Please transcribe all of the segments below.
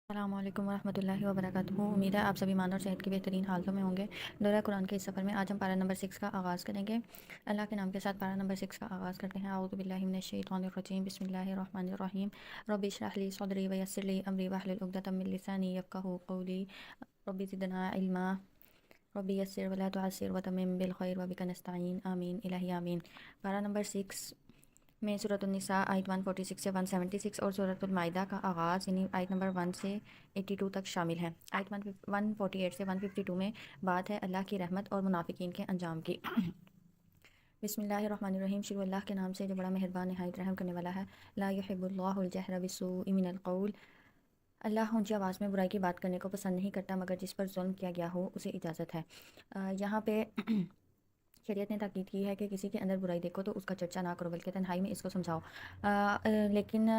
السلام علیکم ورحمۃ اللہ وبرکاتہ۔ امید ہے آپ سبھی مان اور صحت کی بہترین حالتوں میں ہوں گے۔ دورہ قرآن کے اس سفر میں آج ہم پارہ نمبر 6 کا آغاز کریں گے۔ اللہ کے نام کے ساتھ پارہ نمبر 6 کا آغاز کرتے ہیں۔ اعوذ باللہ من الشیطان الرجیم، بسم اللہ الرحمن الرحیم۔ رب اشرح لی صدری ویسر لی امری واحلل عقدۃ من لسانی یفقہوا قولی۔ رب زدنا علما، رب یسر ولا تعسر وتمم بالخیر وبک نستعین، آمین الہی آمین۔ پارہ نمبر 6 میں سورۃ النساء آیت 146 سے 176 اور سورۃ المائدہ کا آغاز یعنی آیت نمبر 1 سے 82 تک شامل ہے۔ آیت 148 سے 152 میں بات ہے اللہ کی رحمت اور منافقین کے انجام کی۔ بسم اللہ الرحمن الرحیم، شروع اللہ کے نام سے جو بڑا مہربان نہایت رحم کرنے والا ہے۔ لا یحب اللہ الجہر بالسوء من القول، اللہ اونچی آواز میں برائی کی بات کرنے کو پسند نہیں کرتا مگر جس پر ظلم کیا گیا ہو اسے اجازت ہے۔ یہاں پہ شریعت نے تاکید کی ہے کہ کسی کے اندر برائی دیکھو تو اس کا چرچا نہ کرو بلکہ تنہائی میں اس کو سمجھاؤ، لیکن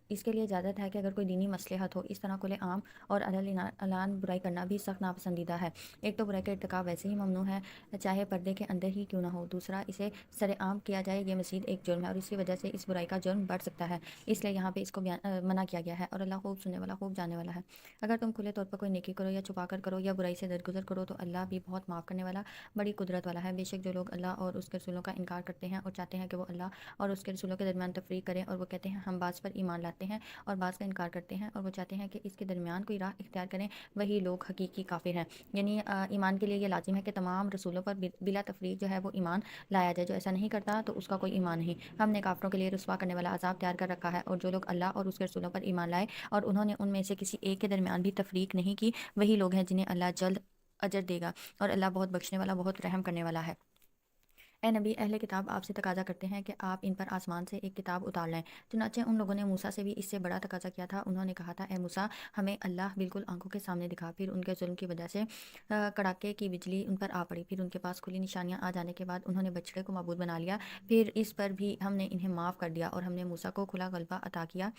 اس کے لیے اجازت ہے کہ اگر کوئی دینی مصلحت ہو، اس طرح کھلے عام اور اعلان برائی کرنا بھی سخت ناپسندیدہ ہے۔ ایک تو برائی کا ارتکاب ویسے ہی ممنوع ہے چاہے پردے کے اندر ہی کیوں نہ ہو، دوسرا اسے سر عام کیا جائے یہ مزید ایک جرم ہے اور اس کی وجہ سے اس برائی کا جرم بڑھ سکتا ہے، اس لیے یہاں پہ اس کو منع کیا گیا ہے، اور اللہ خوب سننے والا خوب جاننے والا ہے۔ اگر تم کھلے طور پر کوئی نیکی کرو یا چھپا کر کرو یا برائی سے درگزر کرو تو اللہ بھی بہت معاف کرنے والا بڑی قدرت والا ہے۔ بے شک جو لوگ اللہ اور اس کے رسولوں کا انکار کرتے ہیں اور چاہتے ہیں کہ وہ اللہ اور اس کے رسولوں کے درمیان تفریق کریں، اور وہ کہتے ہیں ہم بعض پر ایمان لاتے ہیں اور بعض کا انکار کرتے ہیں، اور وہ چاہتے ہیں کہ اس کے درمیان کوئی راہ اختیار کریں، وہی لوگ حقیقی کافر ہیں۔ یعنی ایمان کے لیے یہ لازم ہے کہ تمام رسولوں پر بلا تفریق جو ہے وہ ایمان لایا جائے، جو ایسا نہیں کرتا تو اس کا کوئی ایمان نہیں۔ ہم نے کافروں کے لیے رسوا کرنے والا عذاب تیار کر رکھا ہے، اور جو لوگ اللہ اور اس کے رسولوں پر ایمان لائے اور انہوں نے ان میں سے کسی ایک کے درمیان بھی تفریق نہیں کی، وہی لوگ ہیں جنہیں اللہ جلد اجر دے گا، اور اللہ بہت بخشنے والا بہت رحم کرنے والا ہے۔ اے نبی، اہل کتاب آپ سے تقاضا کرتے ہیں کہ آپ ان پر آسمان سے ایک کتاب اتار لیں۔ چنانچہ ان لوگوں نے موسیٰ سے بھی اس سے بڑا تقاضا کیا تھا۔ انہوں نے کہا تھا اے موسیٰ، ہمیں اللہ بالکل آنکھوں کے سامنے دکھا۔ پھر ان کے ظلم کی وجہ سے کڑاکے کی بجلی ان پر آ پڑی، پھر ان کے پاس کھلی نشانیاں آ جانے کے بعد انہوں نے بچڑے کو معبود بنا لیا، پھر اس پر بھی ہم نے انہیں معاف کر دیا، اور ہم نے موسیٰ کو کھلا غلبہ عطا کیا،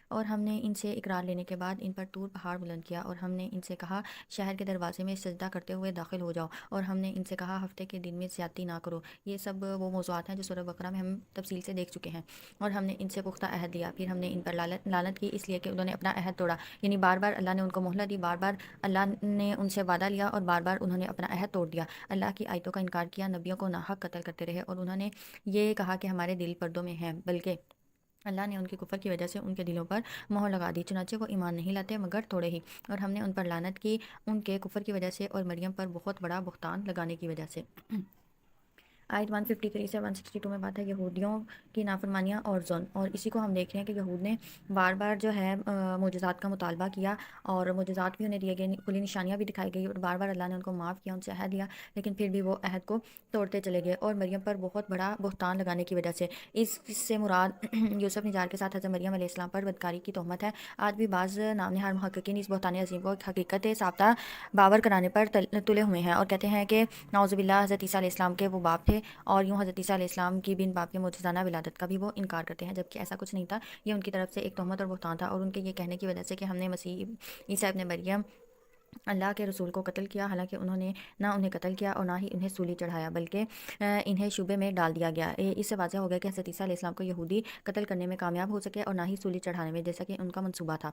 اور ہم نے ان سے اقرار لینے کے بعد ان پر طور پہاڑ بلند کیا، اور ہم نے ان سے کہا شہر کے دروازے میں سجدہ کرتے ہوئے داخل ہو جاؤ، اور ہم نے ان سے کہا ہفتے کے دن میں زیادتی نہ کرو۔ یہ سب وہ موضوعات ہیں جو سورہ بقرہ میں ہم تفصیل سے دیکھ چکے ہیں، اور ہم نے ان سے پختہ عہد لیا، پھر ہم نے ان پر لعنت کی اس لیے کہ انہوں نے اپنا عہد توڑا، یعنی بار بار اللہ نے ان کو مہلت دی، بار بار اللہ نے ان سے وعدہ لیا، اور بار بار انہوں نے اپنا عہد توڑ دیا، اللہ کی آیتوں کا انکار کیا، نبیوں کو ناحق قتل کرتے رہے، اور انہوں نے یہ کہا کہ ہمارے دل پردوں میں ہیں، بلکہ اللہ نے ان کے کفر کی وجہ سے ان کے دلوں پر مہر لگا دی، چنانچہ وہ ایمان نہیں لاتے مگر تھوڑے ہی، اور ہم نے ان پر لعنت کی ان کے کفر کی وجہ سے اور مریم پر بہت بڑا بہتان لگانے کی وجہ سے۔ آیت 153 سے 162 میں بات ہے یہودیوں کی نافرمانیاں اور ظلم، اور اسی کو ہم دیکھ رہے ہیں کہ یہود نے بار بار جو ہے معجزات کا مطالبہ کیا، اور معجزات بھی انہیں دیے گئے، کھلی نشانیاں بھی دکھائی گئی، اور بار بار اللہ نے ان کو معاف کیا، ان سے عہد لیا، لیکن پھر بھی وہ عہد کو توڑتے چلے گئے، اور مریم پر بہت بڑا بہتان لگانے کی وجہ سے۔ اس سے مراد یوسف نجار کے ساتھ حضرت مریم علیہ السلام پر بدکاری کی تہمت ہے۔ آج بھی بعض نام نہاد محققین اس بہتان عظیم کو حقیقت ثابتہ باور کرانے پر تلے ہوئے ہیں، اور کہتے ہیں کہ نعوذ باللہ حضرت عیسیٰ علیہ السلام کے وہ باپ تھے، اور یوں حضرت عیسیٰ علیہ السلام کی بن باپ کے معجزانہ ولادت کا بھی وہ انکار کرتے ہیں، جبکہ ایسا کچھ نہیں تھا، یہ ان کی طرف سے ایک تہمت اور بہتان تھا، اور ان کے یہ کہنے کی وجہ سے کہ ہم نے مسیح عیسیٰ ابن مریم اللہ کے رسول کو قتل کیا، حالانکہ انہوں نے نہ انہیں قتل کیا اور نہ ہی انہیں سولی چڑھایا، بلکہ انہیں شوبے میں ڈال دیا گیا۔ اس سے واضح ہو گیا کہ حضرت عیسیٰ علیہ السلام کو یہودی قتل کرنے میں کامیاب ہو سکے اور نہ ہی سولی چڑھانے میں، جیسا کہ ان کا منصوبہ تھا۔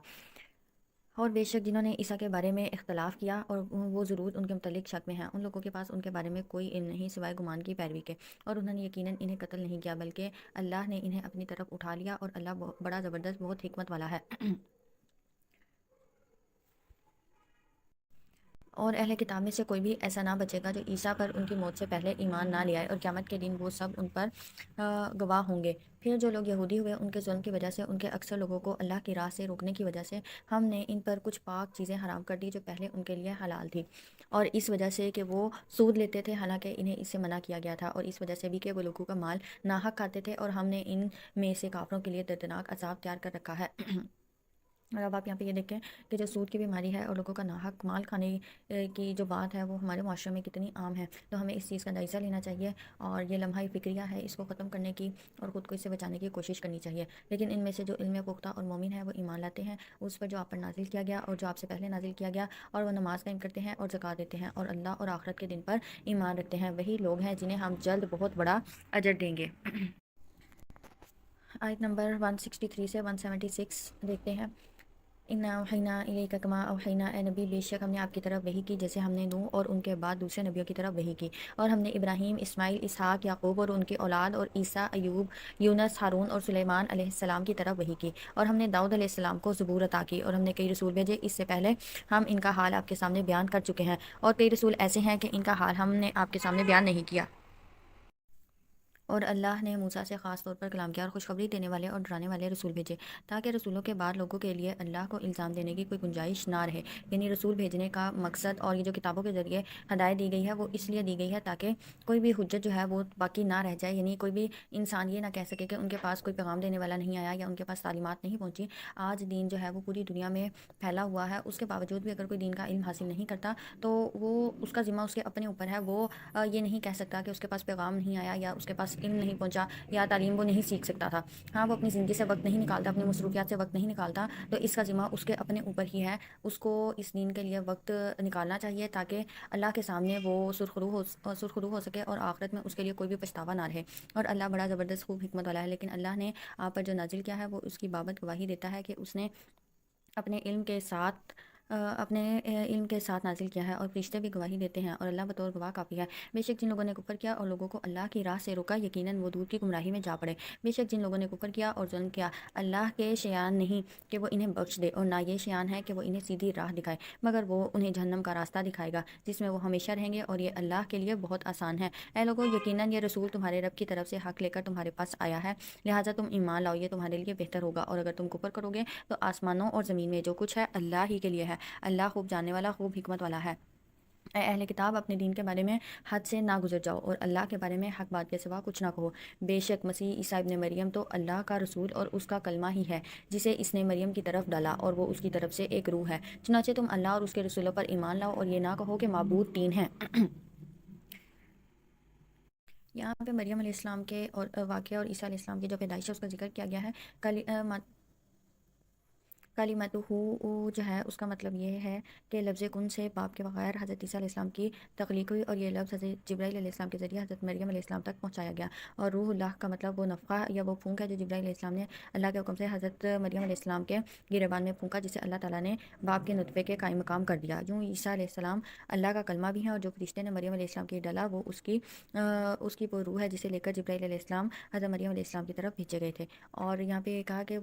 اور بے شک جنہوں نے عیسیٰ کے بارے میں اختلاف کیا اور وہ ضرور ان کے متعلق شک میں ہیں، ان لوگوں کے پاس ان کے بارے میں کوئی علم نہیں سوائے گمان کی پیروی کے، اور انہوں نے یقیناً انہیں قتل نہیں کیا بلکہ اللہ نے انہیں اپنی طرف اٹھا لیا، اور اللہ بڑا زبردست بہت حکمت والا ہے۔ اور اہل کتاب میں سے کوئی بھی ایسا نہ بچے گا جو عیسیٰ پر ان کی موت سے پہلے ایمان نہ لے آئے، اور قیامت کے دن وہ سب ان پر گواہ ہوں گے۔ پھر جو لوگ یہودی ہوئے ان کے ظلم کی وجہ سے ان کے اکثر لوگوں کو اللہ کی راہ سے روکنے کی وجہ سے ہم نے ان پر کچھ پاک چیزیں حرام کر دی جو پہلے ان کے لیے حلال تھی، اور اس وجہ سے کہ وہ سود لیتے تھے حالانکہ انہیں اس سے منع کیا گیا تھا، اور اس وجہ سے بھی کہ وہ لوگوں کا مال ناحق کھاتے تھے، اور ہم نے ان میں سے کافروں کے لیے دردناک عذاب تیار کر رکھا ہے۔ اور اب آپ یہاں پہ یہ دیکھیں کہ جو سود کی بیماری ہے اور لوگوں کا ناحق مال کھانے کی جو بات ہے وہ ہمارے معاشرے میں کتنی عام ہے، تو ہمیں اس چیز کا جائزہ لینا چاہیے، اور یہ لمحہ فکریہ ہے اس کو ختم کرنے کی اور خود کو اس سے بچانے کی کوشش کرنی چاہیے۔ لیکن ان میں سے جو علم پختہ اور مومن ہے وہ ایمان لاتے ہیں اس پر جو آپ پر نازل کیا گیا اور جو آپ سے پہلے نازل کیا گیا، اور وہ نماز قائم کرتے ہیں اور زکوٰۃ دیتے ہیں اور اللہ اور آخرت کے دن پر ایمان رکھتے ہیں، وہی لوگ ہیں جنہیں ہم جلد بہت بڑا اجر دیں گے۔ آیت نمبر 163 سے 176 دیکھتے ہیں۔ انا اوحینا الیک کما اوحینا، اے نبی بے شک ہم نے آپ کی طرف وحی کی جیسے ہم نے نوح اور ان کے بعد دوسرے نبیوں کی طرف وحی کی، اور ہم نے ابراہیم، اسماعیل، اسحاق، یعقوب اور ان کی اولاد اور عیسیٰ، ایوب، یونس، ہارون اور سلیمان علیہ السلام کی طرف وحی کی، اور ہم نے داؤد علیہ السلام کو زبور عطا کی، اور ہم نے کئی رسول بھیجے اس سے پہلے ہم ان کا حال آپ کے سامنے بیان کر چکے ہیں، اور کئی رسول ایسے ہیں کہ ان کا حال ہم نے آپ کے سامنے بیان نہیں کیا۔ اور اللہ نے موسیٰ سے خاص طور پر کلام کیا اور خوشخبری دینے والے اور ڈرانے والے رسول بھیجے، تاکہ رسولوں کے بعد لوگوں کے لیے اللہ کو الزام دینے کی کوئی گنجائش نہ رہے۔ یعنی رسول بھیجنے کا مقصد اور یہ جو کتابوں کے ذریعے ہدایت دی گئی ہے وہ اس لیے دی گئی ہے تاکہ کوئی بھی حجت جو ہے وہ باقی نہ رہ جائے، یعنی کوئی بھی انسان یہ نہ کہہ سکے کہ ان کے پاس کوئی پیغام دینے والا نہیں آیا یا ان کے پاس تعلیمات نہیں پہنچی۔ آج دین جو ہے وہ پوری دنیا میں پھیلا ہوا ہے، اس کے باوجود بھی اگر کوئی دین کا علم حاصل نہیں کرتا تو وہ اس کا ذمہ اس کے اپنے اوپر ہے، وہ یہ نہیں کہہ سکتا کہ اس کے پاس پیغام نہیں آیا یا اس کے پاس علم نہیں پہنچا یا تعلیم وہ نہیں سیکھ سکتا تھا۔ ہاں، وہ اپنی زندگی سے وقت نہیں نکالتا، اپنی مصروفیات سے وقت نہیں نکالتا، تو اس کا ذمہ اس کے اپنے اوپر ہی ہے۔ اس کو اس دین کے لیے وقت نکالنا چاہیے تاکہ اللہ کے سامنے وہ سرخرو ہو سکے اور آخرت میں اس کے لیے کوئی بھی پچھتاوا نہ رہے۔ اور اللہ بڑا زبردست خوب حکمت والا ہے، لیکن اللہ نے آپ پر جو نازل کیا ہے وہ اس کی بابت گواہی دیتا ہے کہ اس نے اپنے علم کے ساتھ نازل کیا ہے، اور فرشتے بھی گواہی دیتے ہیں، اور اللہ بطور گواہ کافی ہے۔ بے شک جن لوگوں نے کفر کیا اور لوگوں کو اللہ کی راہ سے روکا، یقیناً وہ دور کی گمراہی میں جا پڑے۔ بے شک جن لوگوں نے کفر کیا اور ظلم کیا، اللہ کے شیان نہیں کہ وہ انہیں بخش دے، اور نہ یہ شیان ہے کہ وہ انہیں سیدھی راہ دکھائے، مگر وہ انہیں جہنم کا راستہ دکھائے گا جس میں وہ ہمیشہ رہیں گے، اور یہ اللہ کے لیے بہت آسان ہے۔ اے لوگو، یقیناً یہ رسول تمہارے رب کی طرف سے حق لے کر تمہارے پاس آیا ہے، لہٰذا تم ایمان لاؤ، یہ تمہارے لیے بہتر ہوگا، اور اگر تم کفر کرو گے تو آسمانوں اور زمین میں جو کچھ ہے اللہ ہی کے لیے ہے، اللہ خوب جاننے والا، خوب حکمت والا ہے۔ اے اہل کتاب، اپنے دین کے بارے میں حد سے نہ گزر جاؤ اور اللہ کے بارے میں حق بات کے سوا کچھ نہ کہو۔ بے شک مسیح عیسیٰ ابن مریم تو اللہ کا رسول اور اس کا کلمہ ہی ہے جسے اس نے مریم کی طرف ڈالا، اور وہ اس کی طرف سے ایک روح ہے۔ چنانچہ تم اللہ اور اس کے رسولوں پر ایمان لاؤ اور یہ نہ کہو کہ معبود تین ہیں۔ یہاں پہ مریم علیہ السلام کے اور واقعہ اور عیسیٰ علیہ السلام کی جو پیدائش ہے اس کا ذکر کیا گیا ہے۔ کلمتہ جو ہے اس کا مطلب یہ ہے کہ لفظ کن سے باپ کے بغیر حضرت عیسیٰ علیہ السلام کی تخلیق ہوئی، اور یہ لفظ حضرت جبرائیل علیہ السلام کے ذریعے حضرت مریم علیہ السلام تک پہنچایا گیا۔ اور روح اللہ کا مطلب وہ نفخہ یا وہ پھونک ہے جو جبرائیل علیہ السلام نے اللہ کے حکم سے حضرت مریم علیہ السلام کے گریبان میں پھونکا، جسے اللہ تعالیٰ نے باپ کے نطفے کے قائم مقام کر دیا۔ یوں عیسیٰ علیہ السلام اللہ کا کلمہ بھی ہیں، اور جو فرشتے نے مریم علیہ السلام کی ڈالا وہ اس کی وہ روح ہے جسے لے کر جبرائیل علیہ السلام حضرت مریم علیہ السلام کی طرف بھیجے گئے تھے۔ اور یہاں پہ کہا کہ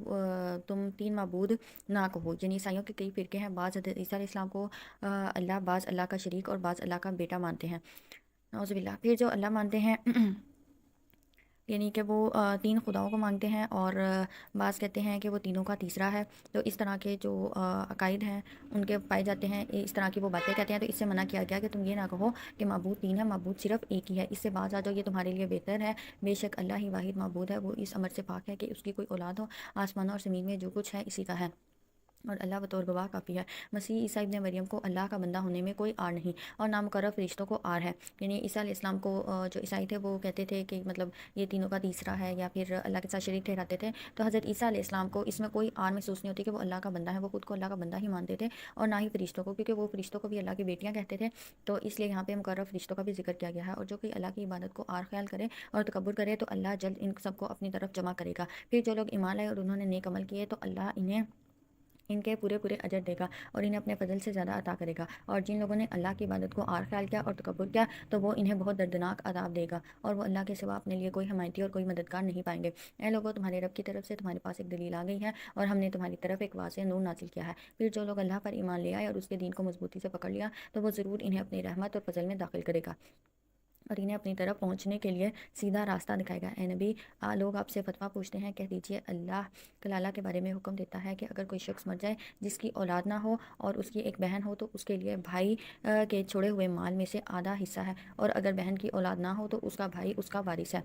تم تین معبود نہ کہو، یعنی عیسائیوں کے کئی فرقے ہیں، بعض حضرت عیسیٰ علیہ السلام کو اللہ، بعض اللہ کا شریک اور بعض اللہ کا بیٹا مانتے ہیں، نعوذ باللہ۔ پھر جو اللہ مانتے ہیں یعنی کہ وہ تین خداؤں کو مانتے ہیں، اور بعض کہتے ہیں کہ وہ تینوں کا تیسرا ہے۔ تو اس طرح کے جو عقائد ہیں ان کے پائے جاتے ہیں، اس طرح کی وہ باتیں کہتے ہیں، تو اس سے منع کیا گیا کہ تم یہ نہ کہو کہ معبود تین ہے، معبود صرف ایک ہی ہے، اس سے باز آ جاؤ، یہ تمہارے لیے بہتر ہے۔ بے شک اللہ ہی واحد معبود ہے، وہ اس امر سے پاک ہے کہ اس کی کوئی اولاد ہو، آسمانوں اور زمین میں جو کچھ ہے اسی کا ہے، اور اللہ بطور گواہ کافی ہے۔ مسیح عیسیٰ ابن مریم کو اللہ کا بندہ ہونے میں کوئی آر نہیں، اور نامقرر فرشتوں کو آر ہے۔ یعنی عیسیٰ علیہ السلام کو جو عیسائی تھے وہ کہتے تھے کہ مطلب یہ تینوں کا تیسرا ہے یا پھر اللہ کے ساتھ شریک ٹھہراتے تھے، تو حضرت عیسیٰ علیہ السلام کو اس میں کوئی آر محسوس نہیں ہوتی کہ وہ اللہ کا بندہ ہے، وہ خود کو اللہ کا بندہ ہی مانتے تھے، اور نہ ہی فرشتوں کو، کیونکہ وہ فرشتوں کو بھی اللہ کی بیٹیاں کہتے تھے، تو اس لیے یہاں پہ مقرر فرشتوں کا بھی ذکر کیا گیا ہے۔ اور جو کوئی اللہ کی عبادت کو آر خیال کرے اور تکبر کرے تو اللہ جلد ان سب کو اپنی طرف جمع کرے گا۔ پھر جو لوگ ایمان لائے اور انہوں نے نیک عمل کیے تو اللہ انہیں ان کے پورے اجر دے گا اور انہیں اپنے فضل سے زیادہ عطا کرے گا، اور جن لوگوں نے اللہ کی عبادت کو آر خیال کیا اور تکبر کیا تو وہ انہیں بہت دردناک عذاب دے گا، اور وہ اللہ کے سوا اپنے لیے کوئی حمایتی اور کوئی مددگار نہیں پائیں گے۔ اے لوگوں، تمہارے رب کی طرف سے تمہارے پاس ایک دلیل آ گئی ہے، اور ہم نے تمہاری طرف ایک واضح نور نازل کیا ہے۔ پھر جو لوگ اللہ پر ایمان لے آئے اور اس کے دین کو مضبوطی سے پکڑ لیا تو وہ ضرور انہیں اپنی رحمت اور فضل میں داخل کرے گا، اور انہیں اپنی طرف پہنچنے کے لیے سیدھا راستہ دکھائے گا۔ اے نبی، لوگ آپ سے فتویٰ پوچھتے ہیں، کہہ دیجئے اللہ کلالہ کے بارے میں حکم دیتا ہے کہ اگر کوئی شخص مر جائے جس کی اولاد نہ ہو اور اس کی ایک بہن ہو تو اس کے لیے بھائی کے چھوڑے ہوئے مال میں سے آدھا حصہ ہے، اور اگر بہن کی اولاد نہ ہو تو اس کا بھائی اس کا وارث ہے۔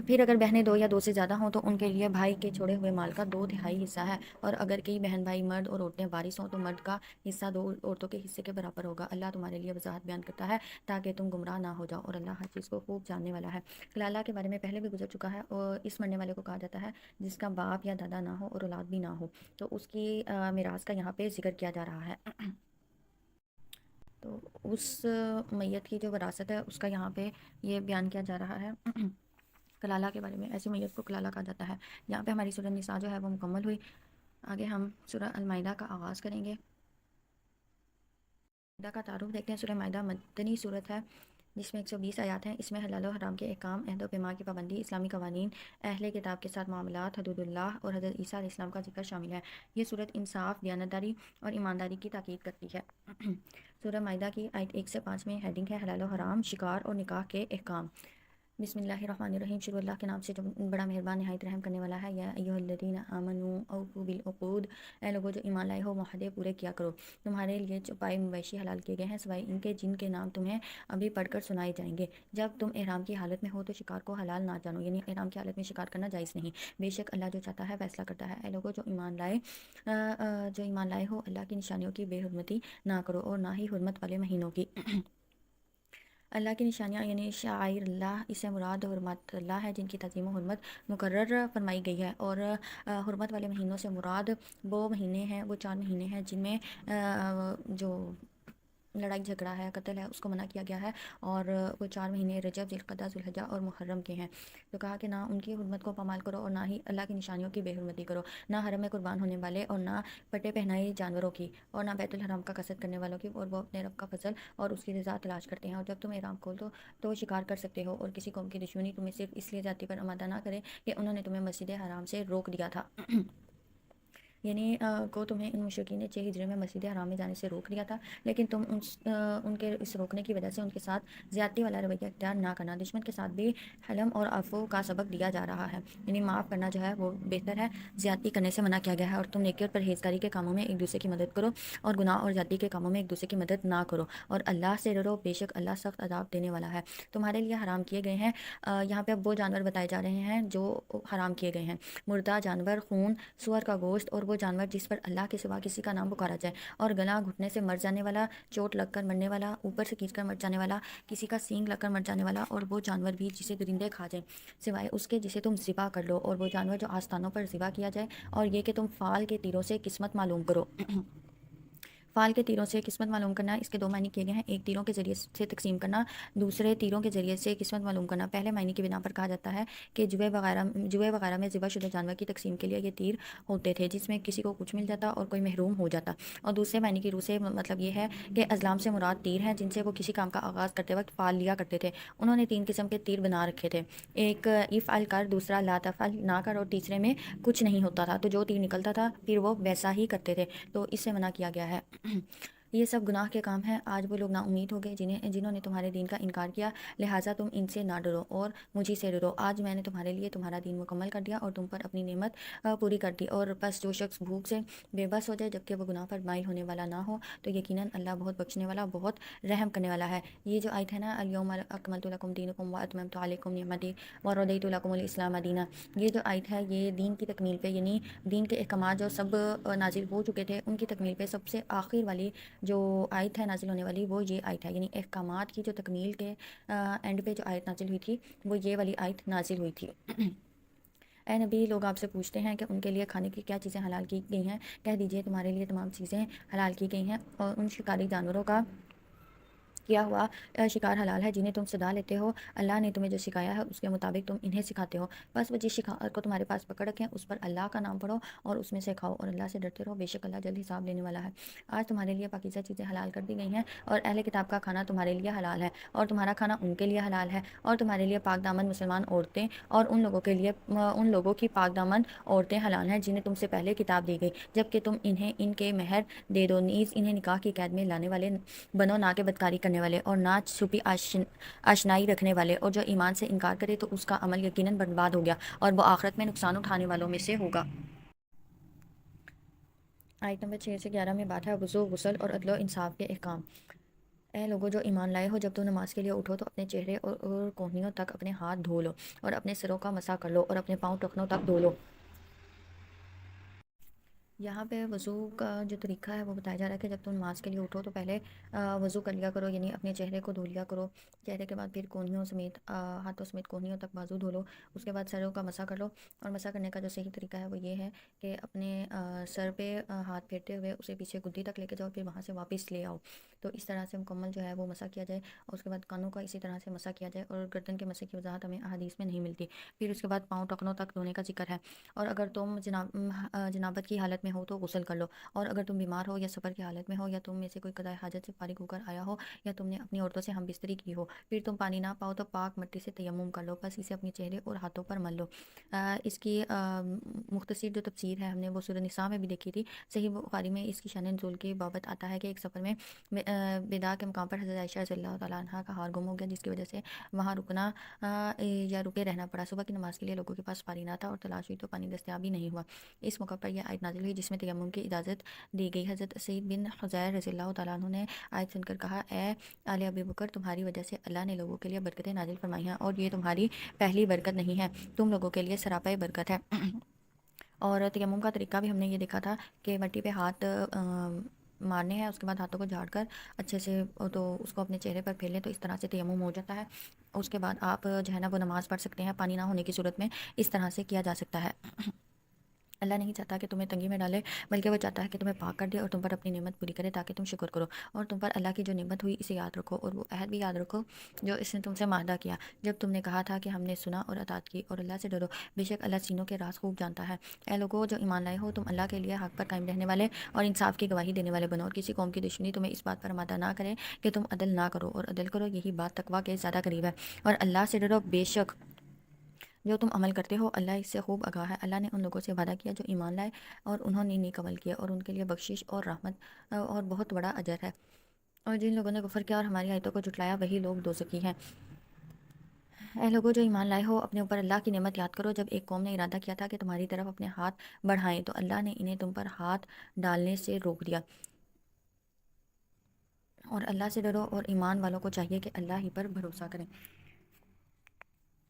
پھر اگر بہنیں دو یا دو سے زیادہ ہوں تو ان کے لیے بھائی کے چھوڑے ہوئے مال کا 2/3 حصہ ہے، اور اگر کئی بہن بھائی مرد اور عورتیں وارث ہوں تو مرد کا حصہ 2 عورتوں کے حصے کے برابر ہوگا۔ اللہ تمہارے لیے وضاحت بیان کرتا ہے تاکہ تم گمراہ نہ ہو جاؤ، اور اللہ ہر چیز کو خوب جاننے والا ہے۔ کلالہ کے بارے میں پہلے بھی گزر چکا ہے، اور اس مرنے والے کو کہا جاتا ہے جس کا باپ یا دادا نہ ہو اور اولاد بھی نہ ہو، تو اس کی میراث کا یہاں پہ ذکر کیا جا رہا ہے۔ تو اس میت کی جو وراثت ہے اس کا یہاں پہ یہ بیان کیا جا رہا ہے۔ کلالہ کے بارے میں، ایسی میت کو کلالہ کہا جاتا ہے۔ یہاں پہ ہماری سورۃ النساء جو ہے وہ مکمل ہوئی۔ آگے ہم سورہ المائدہ کا آغاز کریں گے۔ مائدہ کا تعارف دیکھتے ہیں۔ سورہ مائدہ مدنی صورت ہے جس میں 120 آیات ہیں۔ اس میں حلال و حرام کے احکام، عہد و پیمان کی پابندی، اسلامی قوانین، اہل کتاب کے ساتھ معاملات، حدود اللہ اور حضرت عیسیٰ علیہ السلام کا ذکر شامل ہے۔ یہ صورت انصاف، دیانتداری اور ایمانداری کی تاکید کرتی ہے۔ سورہ مائدہ کی آیت 1 سے 5 میں ہیڈنگ ہے حلال و حرام، شکار اور نکاح کے احکام۔ بسم اللہ الرحمن الرحیم۔ شروع اللہ کے نام سے جو بڑا مہربان نہایت رحم کرنے والا ہے۔ یا ایھا الذین آمنوا اوفوا بالعقود، اے لوگو جو ایمان لائے ہو معاہدے پورے کیا کرو۔ تمہارے لیے چوپائے مویشی حلال کیے گئے ہیں سوائے ان کے جن کے نام تمہیں ابھی پڑھ کر سنائے جائیں گے۔ جب تم احرام کی حالت میں ہو تو شکار کو حلال نہ جانو، یعنی احرام کی حالت میں شکار کرنا جائز نہیں۔ بے شک اللہ جو چاہتا ہے فیصلہ کرتا ہے۔ اے لوگو جو ایمان لائے ہو، اللہ کی نشانیوں کی بے حرمتی نہ کرو اور نہ ہی حرمت والے مہینوں کی۔ اللہ کی نشانیاں یعنی شعائر اللہ، اس سے مراد حرمت اللہ ہے جن کی تعظیم و حرمت مقرر فرمائی گئی ہے، اور حرمت والے مہینوں سے مراد وہ مہینے ہیں، وہ 4 مہینے ہیں جن میں جو لڑائی جھگڑا ہے، قتل ہے، اس کو منع کیا گیا ہے، اور وہ 4 مہینے رجب، ذوالقعدہ، ذوالحجہ اور محرم کے ہیں۔ تو کہا کہ نہ ان کی حرمت کو پامال کرو اور نہ ہی اللہ کی نشانیوں کی بے حرمتی کرو، نہ حرم میں قربان ہونے والے اور نہ پٹے پہنائے جانوروں کی، اور نہ بیت الحرام کا قصد کرنے والوں کی، اور وہ اپنے رب کا فضل اور اس کی رضا تلاش کرتے ہیں۔ اور جب تم احرام کھول تو شکار کر سکتے ہو، اور کسی قوم کی دشمنی تمہیں صرف اس لیے ذاتی پر آمادہ نہ کرے کہ انہوں نے تمہیں مسجد حرام سے روک دیا تھا۔ یعنی کو تمہیں ان مشرکین نے 6 ہجری میں مسجد حرام میں جانے سے روک دیا تھا، لیکن تم ان کے اس روکنے کی وجہ سے ان کے ساتھ زیادتی والا رویہ اختیار نہ کرنا۔ دشمن کے ساتھ بھی حلم اور عفو کا سبق دیا جا رہا ہے، یعنی معاف کرنا جو ہے وہ بہتر ہے، زیادتی کرنے سے منع کیا گیا ہے۔ اور تم نیکی اور پرہیزگاری کے کاموں میں ایک دوسرے کی مدد کرو، اور گناہ اور زیادتی کے کاموں میں ایک دوسرے کی مدد نہ کرو، اور اللہ سے ڈرو، بے شک اللہ سخت عذاب دینے والا ہے۔ تمہارے لیے حرام کیے گئے ہیں، یہاں پہ اب وہ جانور بتائے جا رہے ہیں جو حرام کیے گئے ہیں: مردہ جانور، خون، سور کا گوشت، اور وہ جانور جس پر اللہ کے سوا کسی کا نام پکارا جائے، اور گلا گھٹنے سے مر جانے والا، چوٹ لگ کر مرنے والا، اوپر سے کھینچ کر مر جانے والا، کسی کا سینگ لگ کر مر جانے والا، اور وہ جانور بھی جسے درندے کھا جائیں سوائے اس کے جسے تم ذبح کر لو، اور وہ جانور جو آستانوں پر ذبح کیا جائے، اور یہ کہ تم فال کے تیروں سے قسمت معلوم کرو۔ فال کے تیروں سے قسمت معلوم کرنا، اس کے 2 معنی کیے گئے ہیں: ایک تیروں کے ذریعے سے تقسیم کرنا، دوسرے تیروں کے ذریعے سے قسمت معلوم کرنا۔ پہلے معنی کی بنا پر کہا جاتا ہے کہ جوئے وغیرہ میں ذبح شدہ جانور کی تقسیم کے لیے یہ تیر ہوتے تھے جس میں کسی کو کچھ مل جاتا اور کوئی محروم ہو جاتا، اور دوسرے معنی کی روح سے مطلب یہ ہے کہ ازلام سے مراد تیر ہیں جن سے وہ کسی کام کا آغاز کرتے وقت فال لیا کرتے تھے۔ انہوں نے 3 قسم کے تیر بنا رکھے تھے: ایک افعل کر، دوسرا لا تفعل نہ کر، اور تیسرے میں کچھ نہیں ہوتا تھا، تو جو تیر نکلتا تھا پھر وہ ویسا ہی کرتے تھے، تو اس سے منع کیا گیا ہے۔ یہ سب گناہ کے کام ہیں۔ آج وہ لوگ نا امید ہو گئے جنہوں نے تمہارے دین کا انکار کیا، لہٰذا تم ان سے نہ ڈرو اور مجھے سے ڈرو۔ آج میں نے تمہارے لیے تمہارا دین مکمل کر دیا اور تم پر اپنی نعمت پوری کر دی، اور بس جو شخص بھوک سے بے بس ہو جائے جبکہ وہ گناہ پر مائل ہونے والا نہ ہو تو یقیناً اللہ بہت بخشنے والا، بہت رحم کرنے والا ہے۔ یہ جو آیت ہے نا، الیوم اکملت لکم دینکم واتممت علیکم نعمتی ورضیت لکم الاسلام دینا، یہ جو آیت ہے یہ دین کی تکمیل پہ، یعنی دین کے احکامات جو سب نازل ہو چکے تھے ان کی تکمیل پہ سب سے آخر والی جو آیت ہے نازل ہونے والی، وہ یہ آیت ہے، یعنی احکامات کی جو تکمیل کے اینڈ پہ جو آیت نازل ہوئی تھی وہ یہ والی آیت نازل ہوئی تھی۔ اے نبی، لوگ آپ سے پوچھتے ہیں کہ ان کے لیے کھانے کی کیا چیزیں حلال کی گئی ہیں، کہہ دیجئے تمہارے لیے تمام چیزیں حلال کی گئی ہیں، اور ان شکاری جانوروں کا کیا ہوا شکار حلال ہے جنہیں تم صدا لیتے ہو۔ اللہ نے تمہیں جو سکھایا ہے اس کے مطابق تم انہیں سکھاتے ہو، بس وہ جس شکار کو تمہارے پاس پکڑ رکھیں اس پر اللہ کا نام پڑھو اور اس میں سے کھاؤ، اور اللہ سے ڈرتے رہو، بے شک اللہ جلد حساب لینے والا ہے۔ آج تمہارے لیے پاکیزہ چیزیں حلال کر دی گئی ہیں، اور اہل کتاب کا کھانا تمہارے لیے حلال ہے، اور تمہارا کھانا ان کے لیے حلال ہے، اور تمہارے لیے پاک دامن مسلمان عورتیں اور ان لوگوں کی پاک دامن عورتیں حلال ہیں جنہیں تم سے پہلے کتاب دی گئی، جبکہ تم انہیں ان کے مہر دے دو، نیز انہیں نکاح کی قید میں لانے والے بنو، نہ کہ بدکاری کرنے والے اور نہ چھپی آشنائی رکھنے والے، اور جو ایمان سے انکار کرے تو اس کا عمل یقیناً برباد ہو گیا اور وہ آخرت میں نقصان اٹھانے والوں میں سے ہوگا۔ آیت نمبر 6 سے 11 میں بات ہے وضو، غسل اور عدل و انصاف کے احکام۔ اے لوگو جو ایمان لائے ہو، جب تم نماز کے لیے اٹھو تو اپنے چہرے اور کونیوں تک اپنے ہاتھ دھو لو، اور اپنے سروں کا مسح کر لو، اور اپنے پاؤں ٹخنوں تک دھو لو۔ یہاں پہ وضو کا جو طریقہ ہے وہ بتایا جا رہا ہے کہ جب تم نماز کے لیے اٹھو تو پہلے وضو کر لیا کرو، یعنی اپنے چہرے کو دھو لیا کرو، چہرے کے بعد پھر کونیوں سمیت ہاتھوں سمیت کونیوں تک بازو دھو لو، اس کے بعد سروں کا مسح کر لو، اور مسح کرنے کا جو صحیح طریقہ ہے وہ یہ ہے کہ اپنے سر پہ ہاتھ پھیرتے ہوئے اسے پیچھے گدی تک لے کے جاؤ، پھر وہاں سے واپس لے آؤ، تو اس طرح سے مکمل جو ہے وہ مسح کیا جائے، اور اس کے بعد کانوں کا اسی طرح سے مسح کیا جائے، اور گردن کے مسح کی وضاحت ہمیں احادیث میں نہیں ملتی۔ پھر اس کے بعد پاؤں ٹخنوں تک دھونے کا ذکر ہے، اور اگر تم جنابت کی حالت میں ہو تو غسل کر لو، اور اگر تم بیمار ہو یا سفر کی حالت میں ہو یا تم میں سے کوئی قضاء حاجت سے فارغ ہو کر آیا ہو یا تم نے اپنی عورتوں سے ہم بستری کی ہو، پھر تم پانی نہ پاؤ تو پاک مٹی سے تیمم کر لو، بس اسے اپنے چہرے اور ہاتھوں پر مل لو۔ اس کی مختصر جو تفسیر ہے ہم نے وہ سورہ نساء میں بھی دیکھی تھی۔ صحیح بخاری میں اس کی شان نزول کی بابت آتا ہے کہ ایک سفر میں بیدا کے مقام پر حضرت عائشہ رضی اللہ تعالیٰ عنہ کا ہار گم ہو گیا، جس کی وجہ سے وہاں رکنا یا رکے رہنا پڑا۔ صبح کی نماز کے لیے لوگوں کے پاس پانی نہ تھا اور تلاش ہوئی تو پانی دستیاب ہی نہیں ہوا۔ اس موقع پر یہ آیت نازل ہوئی جس میں تیمم کی اجازت دی گئی۔ حضرت سعید بن حضیر رضی اللہ تعالیٰ عنہ نے آیت سن کر کہا، اے آل ابی بکر، تمہاری وجہ سے اللہ نے لوگوں کے لیے برکتیں نازل فرمائی ہیں، اور یہ تمہاری پہلی برکت نہیں ہے، تم لوگوں کے لیے سراپا برکت ہے۔ اور تیمم کا طریقہ بھی ہم نے یہ دیکھا تھا کہ مٹی پہ ہاتھ مارنے ہیں، اس کے بعد ہاتھوں کو جھاڑ کر اچھے سے تو اس کو اپنے چہرے پر پھیلیں تو اس طرح سے تیمم ہو جاتا ہے۔ اس کے بعد آپ جو ہے نا وہ نماز پڑھ سکتے ہیں، پانی نہ ہونے کی صورت میں اس طرح سے کیا جا سکتا ہے۔ اللہ نہیں چاہتا کہ تمہیں تنگی میں ڈالے، بلکہ وہ چاہتا ہے کہ تمہیں پاک کر دے اور تم پر اپنی نعمت پوری کرے تاکہ تم شکر کرو، اور تم پر اللہ کی جو نعمت ہوئی اسے یاد رکھو، اور وہ عہد بھی یاد رکھو جو اس نے تم سے معاہدہ کیا جب تم نے کہا تھا کہ ہم نے سنا اور اطاعت کی، اور اللہ سے ڈرو، بے شک اللہ سینوں کے راز خوب جانتا ہے۔ اے لوگو جو ایمان لائے ہو، تم اللہ کے لیے حق پر قائم رہنے والے اور انصاف کی گواہی دینے والے بنو، اور کسی قوم کی دشمنی تمہیں اس بات پر آمادہ نہ کرے کہ تم عدل نہ کرو، اور عدل کرو، یہی بات تقویٰ کے زیادہ قریب ہے، اور اللہ سے ڈرو، بے شک جو تم عمل کرتے ہو اللہ اس سے خوب آگاہ ہے۔ اللہ نے ان لوگوں سے وعدہ کیا جو ایمان لائے اور انہوں نے نیک عمل کیا، اور ان کے لیے بخشش اور رحمت اور بہت بڑا اجر ہے، اور جن لوگوں نے کفر کیا اور ہماری آیتوں کو جھٹلایا وہی لوگ دوزخی ہیں۔ اے لوگوں جو ایمان لائے ہو، اپنے اوپر اللہ کی نعمت یاد کرو جب ایک قوم نے ارادہ کیا تھا کہ تمہاری طرف اپنے ہاتھ بڑھائیں تو اللہ نے انہیں تم پر ہاتھ ڈالنے سے روک دیا، اور اللہ سے ڈرو، اور ایمان والوں کو چاہیے کہ اللہ ہی پر بھروسہ کریں۔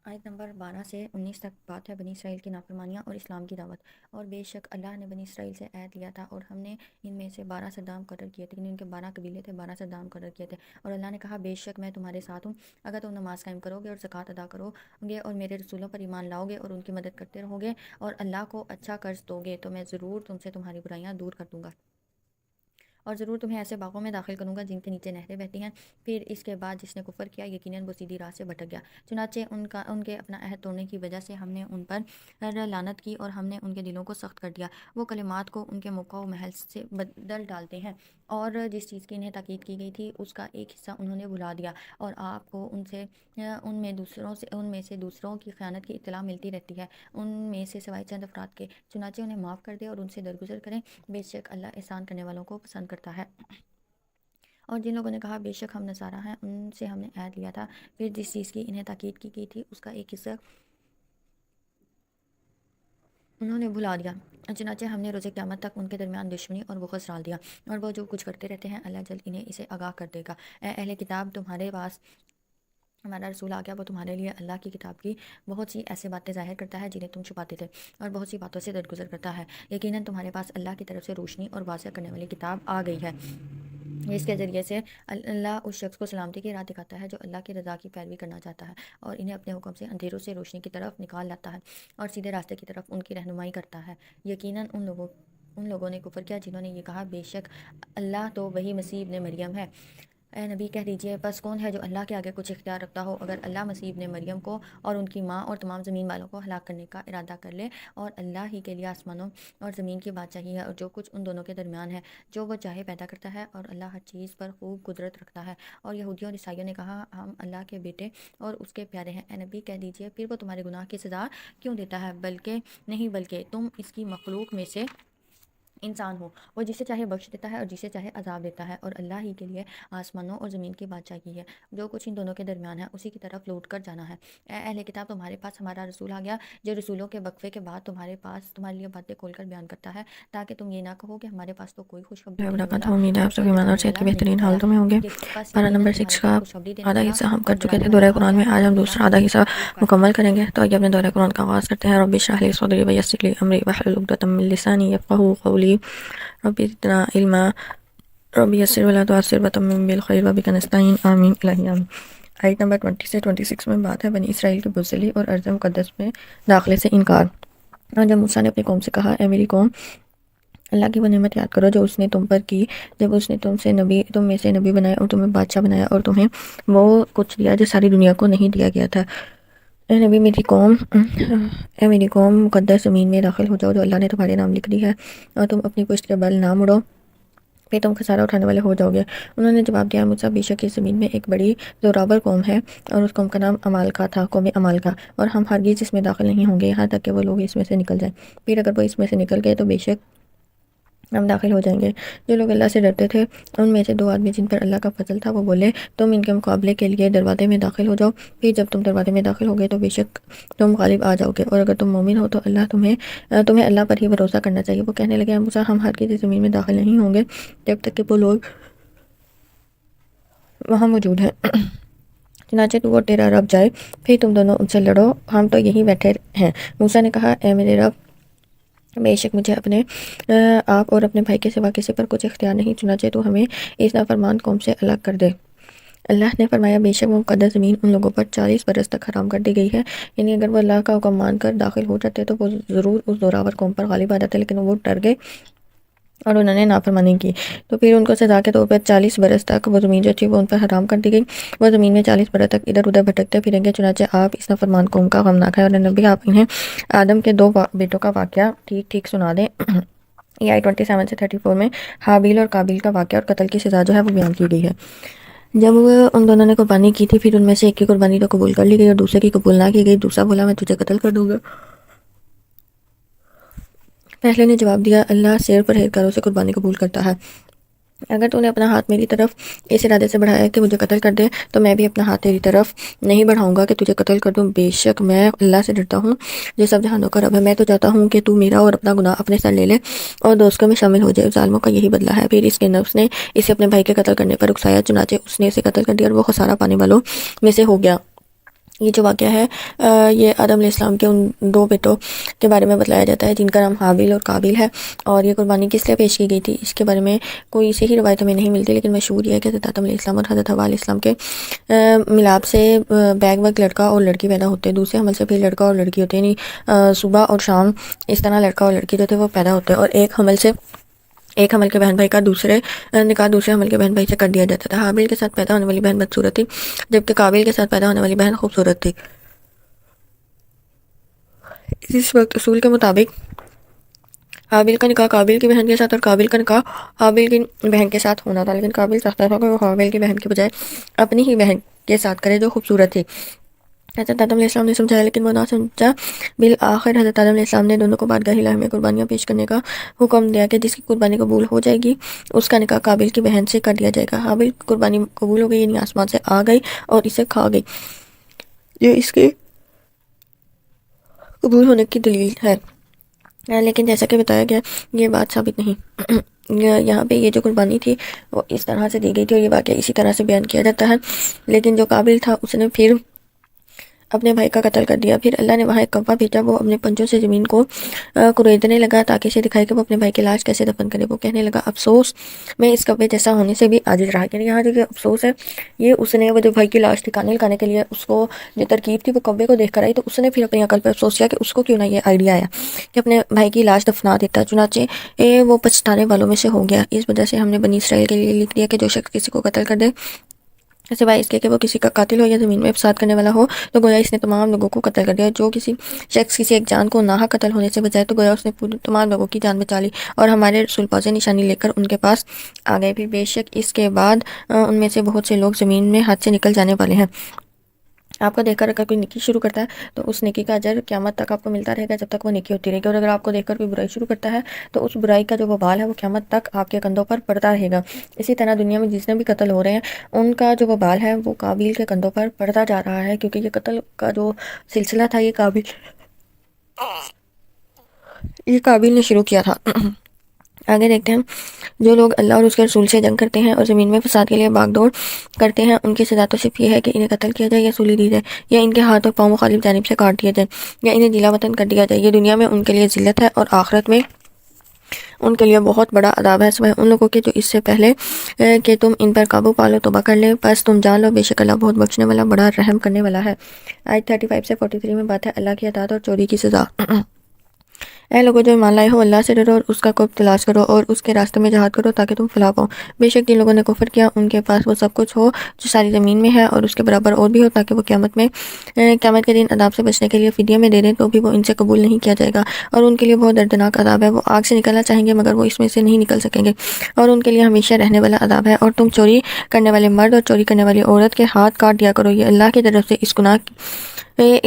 آیت نمبر 12 سے 19 تک بات ہے بنی اسرائیل کی نافرمانیاں اور اسلام کی دعوت۔ اور بے شک اللہ نے بنی اسرائیل سے عہد لیا تھا، اور ہم نے ان میں سے 12 سردار مقرر کیے تھے، ان کے 12 قبیلے تھے، 12 سردار مقرر کیے تھے، اور اللہ نے کہا بے شک میں تمہارے ساتھ ہوں، اگر تم نماز قائم کرو گے اور زکوٰۃ ادا کرو گے اور میرے رسولوں پر ایمان لاؤ گے اور ان کی مدد کرتے رہو گے اور اللہ کو اچھا قرض دو گے تو میں ضرور تم سے تمہاری برائیاں دور کر دوں گا، اور ضرور تمہیں ایسے باغوں میں داخل کروں گا جن کے نیچے نہریں بہتی ہیں۔ پھر اس کے بعد جس نے کفر کیا یقیناً وہ سیدھی راہ سے بھٹک گیا، چنانچہ ان کے اپنا عہد توڑنے کی وجہ سے ہم نے ان پر لعنت کی اور ہم نے ان کے دلوں کو سخت کر دیا، وہ کلمات کو ان کے موقع و محل سے بدل ڈالتے ہیں، اور جس چیز کی انہیں تاکید کی گئی تھی اس کا ایک حصہ انہوں نے بھلا دیا، اور آپ کو ان میں سے دوسروں کی خیانت کی اطلاع ملتی رہتی ہے، ان میں سے سوائے چند افراد کے، چنانچہ انہیں معاف کر دے اور ان سے درگزر کریں، بے شک اللہ احسان کرنے والوں کو پسند کرتا ہے۔ اور جن لوگوں نے کہا بے شک ہم نصارہ ہیں، ان سے ہم نے عہد لیا تھا، پھر جس چیز کی انہیں تاکید کی گئی تھی اس کا ایک حصہ انہوں نے بھلا دیا، چنانچہ ہم نے روز قیامت تک ان کے درمیان دشمنی اور بغض ڈال دیا، اور وہ جو کچھ کرتے رہتے ہیں اللہ جلد انہیں اسے آگاہ کر دے گا۔ اے اہل کتاب، تمہارے پاس ہمارا رسول آ گیا، وہ تمہارے لیے اللہ کی کتاب کی بہت سی ایسے باتیں ظاہر کرتا ہے جنہیں تم چھپاتے تھے، اور بہت سی باتوں سے درگزر کرتا ہے، یقیناً تمہارے پاس اللہ کی طرف سے روشنی اور واضح کرنے والی کتاب آ گئی ہے، اس کے ذریعے سے اللہ اس شخص کو سلامتی کی راہ دکھاتا ہے جو اللہ کی رضا کی پیروی کرنا چاہتا ہے، اور انہیں اپنے حکم سے اندھیروں سے روشنی کی طرف نکال لاتا ہے اور سیدھے راستے کی طرف ان کی رہنمائی کرتا ہے۔ یقیناً ان لوگوں نے کفر کیا جنہوں نے یہ کہا بے شک اللہ تو وہی مسیح ابن مریم ہے۔ اے نبی کہہ دیجئے بس کون ہے جو اللہ کے آگے کچھ اختیار رکھتا ہو؟ اگر اللہ مسیح ابن مریم کو اور ان کی ماں اور تمام زمین والوں کو ہلاک کرنے کا ارادہ کر لے، اور اللہ ہی کے لیے آسمانوں اور زمین کی بادشاہی ہے اور جو کچھ ان دونوں کے درمیان ہے، جو وہ چاہے پیدا کرتا ہے، اور اللہ ہر چیز پر خوب قدرت رکھتا ہے۔ اور یہودیوں اور عیسائیوں نے کہا ہم اللہ کے بیٹے اور اس کے پیارے ہیں۔ اے نبی کہہ دیجئے پھر وہ تمہارے گناہ کی سزا کیوں دیتا ہے؟ بلکہ تم اس کی مخلوق میں سے انسان ہو، وہ جسے چاہے بخش دیتا ہے اور جسے چاہے عذاب دیتا ہے، اور اللہ ہی کے لیے آسمانوں اور زمین کی بادشاہی ہے، جو کچھ ان دونوں کے درمیان ہے اسی کی طرف لوٹ کر جانا ہے۔ اے اہل کتاب، تمہارے پاس ہمارا رسول آ گیا جو رسولوں کے وقفے کے بعد تمہارے لیے باتیں کھول کر بیان کرتا ہے تاکہ تم یہ نہ کہو کہ ہمارے پاس تو کوئی خوشخبری دینے والا امید ہے آپ سب ایمان اور صحت کی بہترین نہیں آیا، حالتوں میں ہوں گے۔ بس پارہ یقیناً نمبر 6 تمہارے کا پاس خوشخبری دینے آدھا والا حصہ ہم کر اور چکے تھے ڈرانے دورہ والا قرآن میں، آ آج گیا، ہم اللہ دوسرا ہی آدھا پر حصہ خوب کر مکمل کریں گے۔ تو آئیے اپنے دورہ قرآن کا آغاز کرتے ہیں۔ رب اشرح لی صدری ویسر لی امری واحلل عقدۃ من لسانی یفقہوا قولی، رب زدنا علما، رب یسر ولا تعسر وتمم بالخیر وبک نستعین، آمین الہی آمین۔ آیت نمبر 20 سے 26 میں بات ہے بنی اسرائیل کی بزدلی اور ارض مقدس میں داخلے سے انکار۔ اور جب موسیٰ نے اپنی قوم سے کہا اے میری قوم، اللہ کی وہ نعمت یاد کرو جو اس نے تم پر کی جب اس نے تم میں سے نبی بنایا اور تمہیں بادشاہ بنایا اور تمہیں وہ کچھ دیا جو ساری دنیا کو نہیں دیا گیا تھا۔ اے نبی اے میری قوم مقدس زمین میں داخل ہو جاؤ جو اللہ نے تمہارے نام لکھ دی ہے، اور تم اپنی پشت کے بل نہ مڑو، پھر تم خسارہ اٹھانے والے ہو جاؤ گے۔ انہوں نے جواب دیا، موسیٰ بے شک اس زمین میں ایک بڑی زوراور قوم ہے، اور اس قوم کا نام عمالقہ تھا، قوم عمالقہ، اور ہم ہرگز اس میں داخل نہیں ہوں گے یہاں تک کہ وہ لوگ اس میں سے نکل جائیں، پھر اگر وہ اس میں سے نکل گئے تو بے شک ہم داخل ہو جائیں گے۔ جو لوگ اللہ سے ڈرتے تھے ان میں سے دو آدمی جن پر اللہ کا فضل تھا وہ بولے، تم ان کے مقابلے کے لیے دروازے میں داخل ہو جاؤ، پھر جب تم دروازے میں داخل ہو گئے تو بے شک تم غالب آ جاؤ گے، اور اگر تم مومن ہو تو تمہیں اللہ پر ہی بھروسہ کرنا چاہیے۔ وہ کہنے لگے، موسیٰ ہم ہر کسی زمین میں داخل نہیں ہوں گے جب تک کہ وہ لوگ وہاں موجود ہیں، چنانچہ تو اور تیرا رب جائے، پھر تم دونوں ان سے لڑو، ہم تو یہیں بیٹھے ہیں۔ موسیٰ نے کہا، اے میرے رب، بے شک مجھے اپنے آپ اور اپنے بھائی کے سوا کسی پر کچھ اختیار نہیں، چنانچہ تو ہمیں اس نافرمان قوم سے الگ کر دے۔ اللہ نے فرمایا، بے شک وہ مقدس زمین ان لوگوں پر 40 برس تک حرام کر دی گئی ہے، یعنی اگر وہ اللہ کا حکم مان کر داخل ہو جاتے تو وہ ضرور اس زوراور قوم پر غالب آ جاتے، لیکن وہ ڈر گئے اور انہوں نے نافرمانی کی، تو پھر ان کو سزا کے طور پر 40 برس تک وہ زمین جو تھی وہ ان پر حرام کر دی گئی۔ وہ زمین میں 40 برس تک ادھر ادھر بھٹکتے پھریں گے، چنانچہ آپ اس نافرمان قوم کا غمناک ہے، اور نبی آپ انہیں آدم کے 2 بیٹوں کا واقعہ ٹھیک ٹھیک سنا دیں۔ یہ آیت 27 سے 34 میں حابیل اور قابیل کا واقعہ اور قتل کی سزا جو ہے وہ بیان کی گئی ہے۔ جب ان دونوں نے قربانی کی تھی، پھر ان میں سے ایک کی قربانی تو قبول کر لی گئی اور دوسرے کی قبول نہ کی گئی۔ دوسرا بولا، میں تجھے قتل کر دوں گا۔ پہلے نے جواب دیا، اللہ سیر پرہیزگاروں سے قربانی قبول کرتا ہے۔ اگر تو نے اپنا ہاتھ میری طرف اس ارادے سے بڑھایا ہے کہ مجھے قتل کر دے، تو میں بھی اپنا ہاتھ تیری طرف نہیں بڑھاؤں گا کہ تجھے قتل کر دوں۔ بے شک میں اللہ سے ڈرتا ہوں جو سب جہانوں کا رب ہے۔ میں تو چاہتا ہوں کہ تو میرا اور اپنا گناہ اپنے سر لے لے اور دوستوں میں شامل ہو جائے۔ ظالموں کا یہی بدلہ ہے۔ پھر اس کے نفس نے اسے اپنے بھائی کے قتل کرنے پر اکسایا، چنانچہ اس نے اسے قتل کر دیا اور وہ خسارہ پانے والوں میں سے ہو گیا۔ یہ جو واقعہ ہے یہ آدم علیہ السلام کے ان 2 بیٹوں کے بارے میں بتلایا جاتا ہے جن کا نام حابیل اور قابیل ہے، اور یہ قربانی کس لیے پیش کی گئی تھی اس کے بارے میں کوئی صحیح روایت ہمیں نہیں ملتی، لیکن مشہور یہ ہے کہ حضرت آدم علیہ السلام اور حضرت حوا علیہ السلام کے ملاپ سے بیک وقت لڑکا اور لڑکی پیدا ہوتے ہیں، دوسرے حمل سے پھر لڑکا اور لڑکی ہوتے ہیں، یعنی صبح اور شام اس طرح لڑکا اور لڑکی جو تھے وہ پیدا ہوتے ہیں، اور ایک حمل کے بہن بھائی کا دوسرے حمل کے بہن بھائی سے کر دیا جاتا تھا۔ حابیل کے ساتھ پیدا ہونے والی بہن بدصورت تھی، جبکہ قابیل کے ساتھ پیدا ہونے والی بہن خوبصورت تھی۔ اس وقت اصول کے مطابق حابیل کا نکاح قابیل کی بہن کے ساتھ اور قابیل کا نکاح حابیل کی بہن کے ساتھ ہونا تھا، لیکن قابیل چاہتا تھا کہ وہ حابیل کی بہن کے بجائے اپنی ہی بہن کے ساتھ کرے جو خوبصورت تھی۔ حضرت آدم علیہ السلام نے سمجھایا لیکن وہ نہ سمجھا۔ بالآخر حضرت آدم علیہ السلام نے دونوں کو بارگاہ الہی میں قربانیاں پیش کرنے کا حکم دیا کہ جس کی قربانی قبول ہو جائے گی اس کا نکاح قابیل کی بہن سے کر دیا جائے گا۔ حابیل کی قربانی قبول ہو گئی، یعنی آسمان سے آ گئی اور اسے کھا گئی، یہ اس کے قبول ہونے کی دلیل ہے، لیکن جیسا کہ بتایا گیا یہ بات ثابت نہیں۔ یہاں پہ یہ جو قربانی تھی وہ اس طرح سے دی گئی تھی اور یہ واقعہ اسی طرح سے بیان کیا جاتا ہے، لیکن جو قابل تھا اس نے پھر اپنے بھائی کا قتل کر دیا۔ پھر اللہ نے وہاں ایک کوا بھیجا، وہ اپنے پنجوں سے زمین کو کریدنے لگا تاکہ اسے دکھائے کہ وہ اپنے بھائی کی لاش کیسے دفن کرے۔ وہ کہنے لگا، افسوس میں اس کوے جیسا ہونے سے بھی عاجز رہا۔ یعنی یہاں جو افسوس ہے یہ اس نے وہ جو بھائی کی لاش ٹھکانے لگانے کے لیے اس کو جو ترکیب تھی وہ کوے کو دیکھ کر آئی، تو اس نے پھر اپنی عقل پہ افسوس کیا کہ اس کو کیوں نہ یہ آئیڈیا آیا کہ اپنے بھائی کی لاش دفنا دیتا، چنانچہ وہ پچھتانے والوں میں سے ہو گیا۔ اس وجہ سے ہم نے بنی اسرائیل کے لیے لکھ دیا کہ جو شخص کسی کو قتل کر دے سوائے اس کے کہ وہ کسی کا قاتل ہو یا زمین میں فساد کرنے والا ہو، تو گویا اس نے تمام لوگوں کو قتل کر دیا۔ جو کسی شخص کسی ایک جان کو ناحق قتل ہونے سے بچائے تو گویا اس نے تمام لوگوں کی جان بچا لی، اور ہمارے رسول پاس نشانی لے کر ان کے پاس آ گئے۔ پھر بے شک اس کے بعد ان میں سے بہت سے لوگ زمین میں ہاتھ سے نکل جانے والے ہیں۔ آپ کو دیکھ کر اگر کوئی نیکی شروع کرتا ہے تو اس نیکی کا اجر قیامت تک آپ کو ملتا رہے گا جب تک وہ نیکی ہوتی رہے گی، اور اگر آپ کو دیکھ کر کوئی برائی شروع کرتا ہے تو اس برائی کا جو وبال ہے وہ قیامت تک آپ کے کندھوں پر پڑتا رہے گا۔ اسی طرح دنیا میں جتنے بھی قتل ہو رہے ہیں ان کا جو وبال ہے وہ قابیل کے کندھوں پر پڑتا جا رہا ہے، کیونکہ یہ قتل کا جو سلسلہ تھا یہ قابیل نے شروع کیا تھا۔ آگے دیکھتے ہیں، جو لوگ اللہ اور اس کے رسول سے جنگ کرتے ہیں اور زمین میں فساد کے لیے باغ دوڑ کرتے ہیں ان کی سزا تو صرف یہ ہے کہ انہیں قتل کیا جائے یا سولی دی جائے، یا ان کے ہاتھ اور پاؤں مخالف جانب سے کاٹ دیا جائے، یا انہیں جلا وطن کر دیا جائے۔ یہ دنیا میں ان کے لیے ذلت ہے اور آخرت میں ان کے لیے بہت بڑا عذاب ہے۔ سوائے ان لوگوں کے جو اس سے پہلے کہ تم ان پر قابو پالو توبہ کر لیں، پس تم جان لو بے شک اللہ بہت بخشنے والا بڑا رحم کرنے والا ہے۔ آیت 35 سے 43 میں بات ہے اللہ کی اطاعت اور چوری کی سزا۔ اے لوگوں جو ایمان لائے ہو، اللہ سے ڈرو اور اس کا قرب تلاش کرو اور اس کے راستے میں جہاد کرو تاکہ تم فلاح پاؤ۔ بے شک جن لوگوں نے کفر کیا ان کے پاس وہ سب کچھ ہو جو ساری زمین میں ہے اور اس کے برابر اور بھی ہو، تاکہ وہ قیامت کے دن عذاب سے بچنے کے لیے فدیہ میں دے دیں تو بھی وہ ان سے قبول نہیں کیا جائے گا، اور ان کے لیے بہت دردناک عذاب ہے۔ وہ آگ سے نکلنا چاہیں گے مگر وہ اس میں سے نہیں نکل سکیں گے، اور ان کے لیے ہمیشہ رہنے والا عذاب ہے۔ اور تم چوری کرنے والے مرد اور چوری کرنے والی عورت کے ہاتھ کاٹ دیا کرو، یہ اللہ کی طرف سے اس گناہ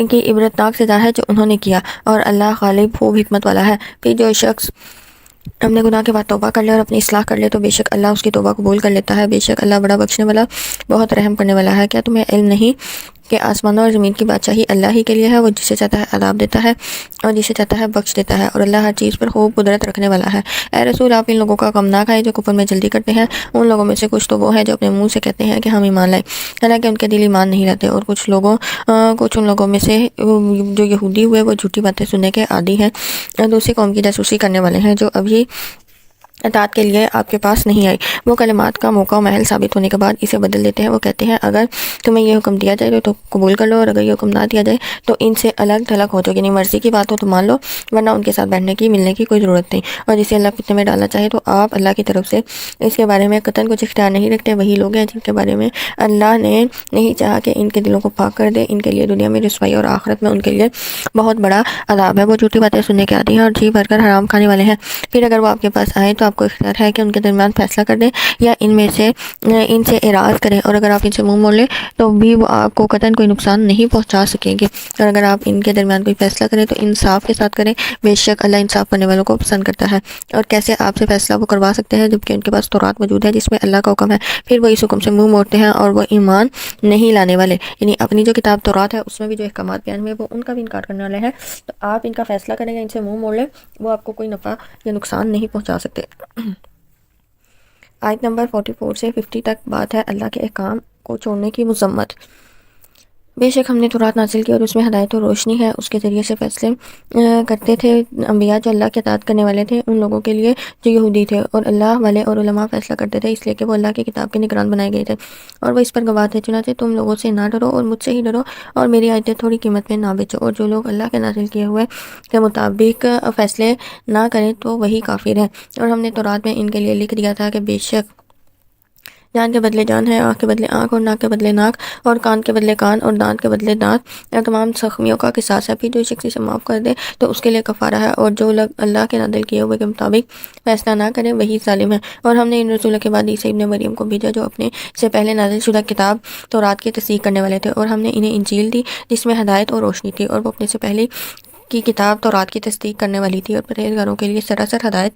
کی عبرتناک سزا ہے جو انہوں نے کیا، اور اللہ غالب خوب حکمت والا ہے۔ پھر جو شخص اپنے گناہ کے بعد توبہ کر لے اور اپنی اصلاح کر لے تو بے شک اللہ اس کی توبہ قبول کر لیتا ہے۔ بے شک اللہ بڑا بخشنے والا، بہت رحم کرنے والا ہے۔ کیا تمہیں علم نہیں کہ آسمانوں اور زمین کی بادشاہی اللہ ہی کے لیے ہے؟ وہ جسے چاہتا ہے عذاب دیتا ہے اور جسے چاہتا ہے بخش دیتا ہے، اور اللہ ہر چیز پر خوب قدرت رکھنے والا ہے۔ اے رسول، آپ ان لوگوں کا غم نہ کھائے جو کفر میں جلدی کرتے ہیں۔ ان لوگوں میں سے کچھ تو وہ ہیں جو اپنے منہ سے کہتے ہیں کہ ہم ایمان لائے، حالانکہ ان کے دل ایمان نہیں لاتے، اور کچھ ان لوگوں میں سے جو یہودی ہوئے وہ جھوٹی باتیں سننے کے عادی ہیں، دوسری قوم کی جاسوسی کرنے والے ہیں جو ابھی اطاعت کے لیے آپ کے پاس نہیں آئی۔ وہ کلمات کا موقع و محل ثابت ہونے کے بعد اسے بدل دیتے ہیں۔ وہ کہتے ہیں اگر تمہیں یہ حکم دیا جائے تو قبول کر لو، اور اگر یہ حکم نہ دیا جائے تو ان سے الگ تھلگ ہو جاؤ، یعنی مرضی کی بات ہو تو مان لو ورنہ ان کے ساتھ بیٹھنے کی ملنے کی کوئی ضرورت نہیں۔ اور جسے اللہ فتنے میں ڈالنا چاہے تو آپ اللہ کی طرف سے اس کے بارے میں قطعاً کچھ اختیار نہیں رکھتے۔ وہی لوگ ہیں جن کے بارے میں اللہ نے نہیں چاہا کہ ان کے دلوں کو پاک کر دے، ان کے لیے دنیا میں رسوائی اور آخرت میں ان کے لیے بہت بڑا عذاب ہے۔ وہ جھوٹی باتیں سننے کے عادی ہیں اور جی بھر کر حرام کھانے والے ہیں۔ پھر اگر وہ آپ کے پاس آئے تو آپ کو اختیار ہے کہ ان کے درمیان فیصلہ کر دیں یا ان سے اعراض کریں، اور اگر آپ ان سے منہ موڑ لیں تو بھی وہ آپ کو قطعاً کوئی نقصان نہیں پہنچا سکیں گے، اور اگر آپ ان کے درمیان کوئی فیصلہ کریں تو انصاف کے ساتھ کریں، بے شک اللہ انصاف کرنے والوں کو پسند کرتا ہے۔ اور کیسے آپ سے فیصلہ وہ کروا سکتے ہیں جبکہ ان کے پاس تورات موجود ہے جس میں اللہ کا حکم ہے، پھر وہ اس حکم سے منہ موڑتے ہیں اور وہ ایمان نہیں لانے والے، یعنی اپنی جو کتاب تورات ہے اس میں بھی جو احکامات بیان ہوئے وہ ان کا بھی انکار کرنے والے ہیں، تو آپ ان کا فیصلہ کریں یا ان سے منہ موڑ لیں، وہ آپ کو کوئی نفع یا نقصان نہیں پہنچا سکتے۔ آیت نمبر 44 سے 50 تک بات ہے اللہ کے احکام کو چھوڑنے کی مذمت۔ بے شک ہم نے تورات نازل کی اور اس میں ہدایت و روشنی ہے، اس کے ذریعے سے فیصلے کرتے تھے انبیاء جو اللہ کے اطاعت کرنے والے تھے ان لوگوں کے لیے جو یہودی تھے، اور اللہ والے اور علماء فیصلہ کرتے تھے اس لیے کہ وہ اللہ کی کتاب کے نگران بنائے گئے تھے اور وہ اس پر گواہ تھے۔ چنانچہ تم لوگوں سے نہ ڈرو اور مجھ سے ہی ڈرو، اور میری آیتیں تھوڑی قیمت میں نہ بیچو، اور جو لوگ اللہ کے نازل کیے ہوئے کے مطابق فیصلے نہ کریں تو وہی کافر ہیں۔ اور ہم نے تورات میں ان کے لیے لکھ دیا تھا کہ بے شک جان کے بدلے جان ہے، آنکھ کے بدلے آنکھ، اور ناک کے بدلے ناک، اور کان کے بدلے کان، اور دانت کے بدلے دانت، اور تمام زخمیوں کا قصاص ہے۔ پھر جو شخص اسے معاف کر دے تو اس کے لیے کفارہ ہے، اور جو لوگ اللہ کے نازل کیے ہوئے کے مطابق فیصلہ نہ کریں وہی ظالم ہے۔ اور ہم نے ان رسولوں کے بعد عیسی ابن مریم کو بھیجا جو اپنے سے پہلے نازل شدہ کتاب تورات کی تصدیق کرنے والے تھے، اور ہم نے انہیں انجیل دی جس میں ہدایت اور روشنی تھی، اور وہ اپنے سے پہلے کی کتاب تورات کی تصدیق کرنے والی تھی، اور پرہیزگاروں کے لیے سراسر ہدایت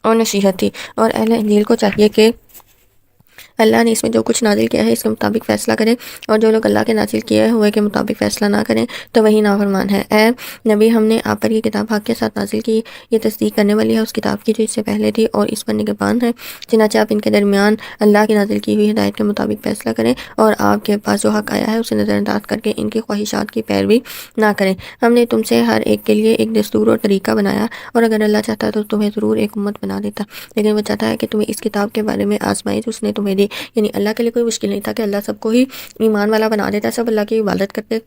اور نصیحت تھی۔ اور اہل انجیل کو چاہیے کہ اللہ نے اس میں جو کچھ نازل کیا ہے اس کے مطابق فیصلہ کریں، اور جو لوگ اللہ کے نازل کیے ہوئے کے مطابق فیصلہ نہ کریں تو وہی نافرمان ہے۔ اے نبی، ہم نے آپ پر یہ کتاب حق کے ساتھ نازل کی، یہ تصدیق کرنے والی ہے اس کتاب کی جو اس سے پہلے تھی، اور اس پر نگہبان ہے، چنانچہ آپ ان کے درمیان اللہ کی نازل کی ہوئی ہدایت کے مطابق فیصلہ کریں، اور آپ کے پاس جو حق آیا ہے اسے نظر انداز کر کے ان کی خواہشات کی پیروی نہ کریں۔ ہم نے تم سے ہر ایک کے لیے ایک دستور اور طریقہ بنایا، اور اگر اللہ چاہتا تو تمہیں ضرور ایک امت بنا دیتا، لیکن وہ چاہتا ہے کہ تمہیں اس کتاب کے بارے میں آزمائش اس نے تمہیں دی، یعنی اللہ کے لیے کوئی مشکل نہیں تھا کہ اللہ سب کو ہی ایمان والا بنا دیتا، سب اللہ کی عبادت کرتے،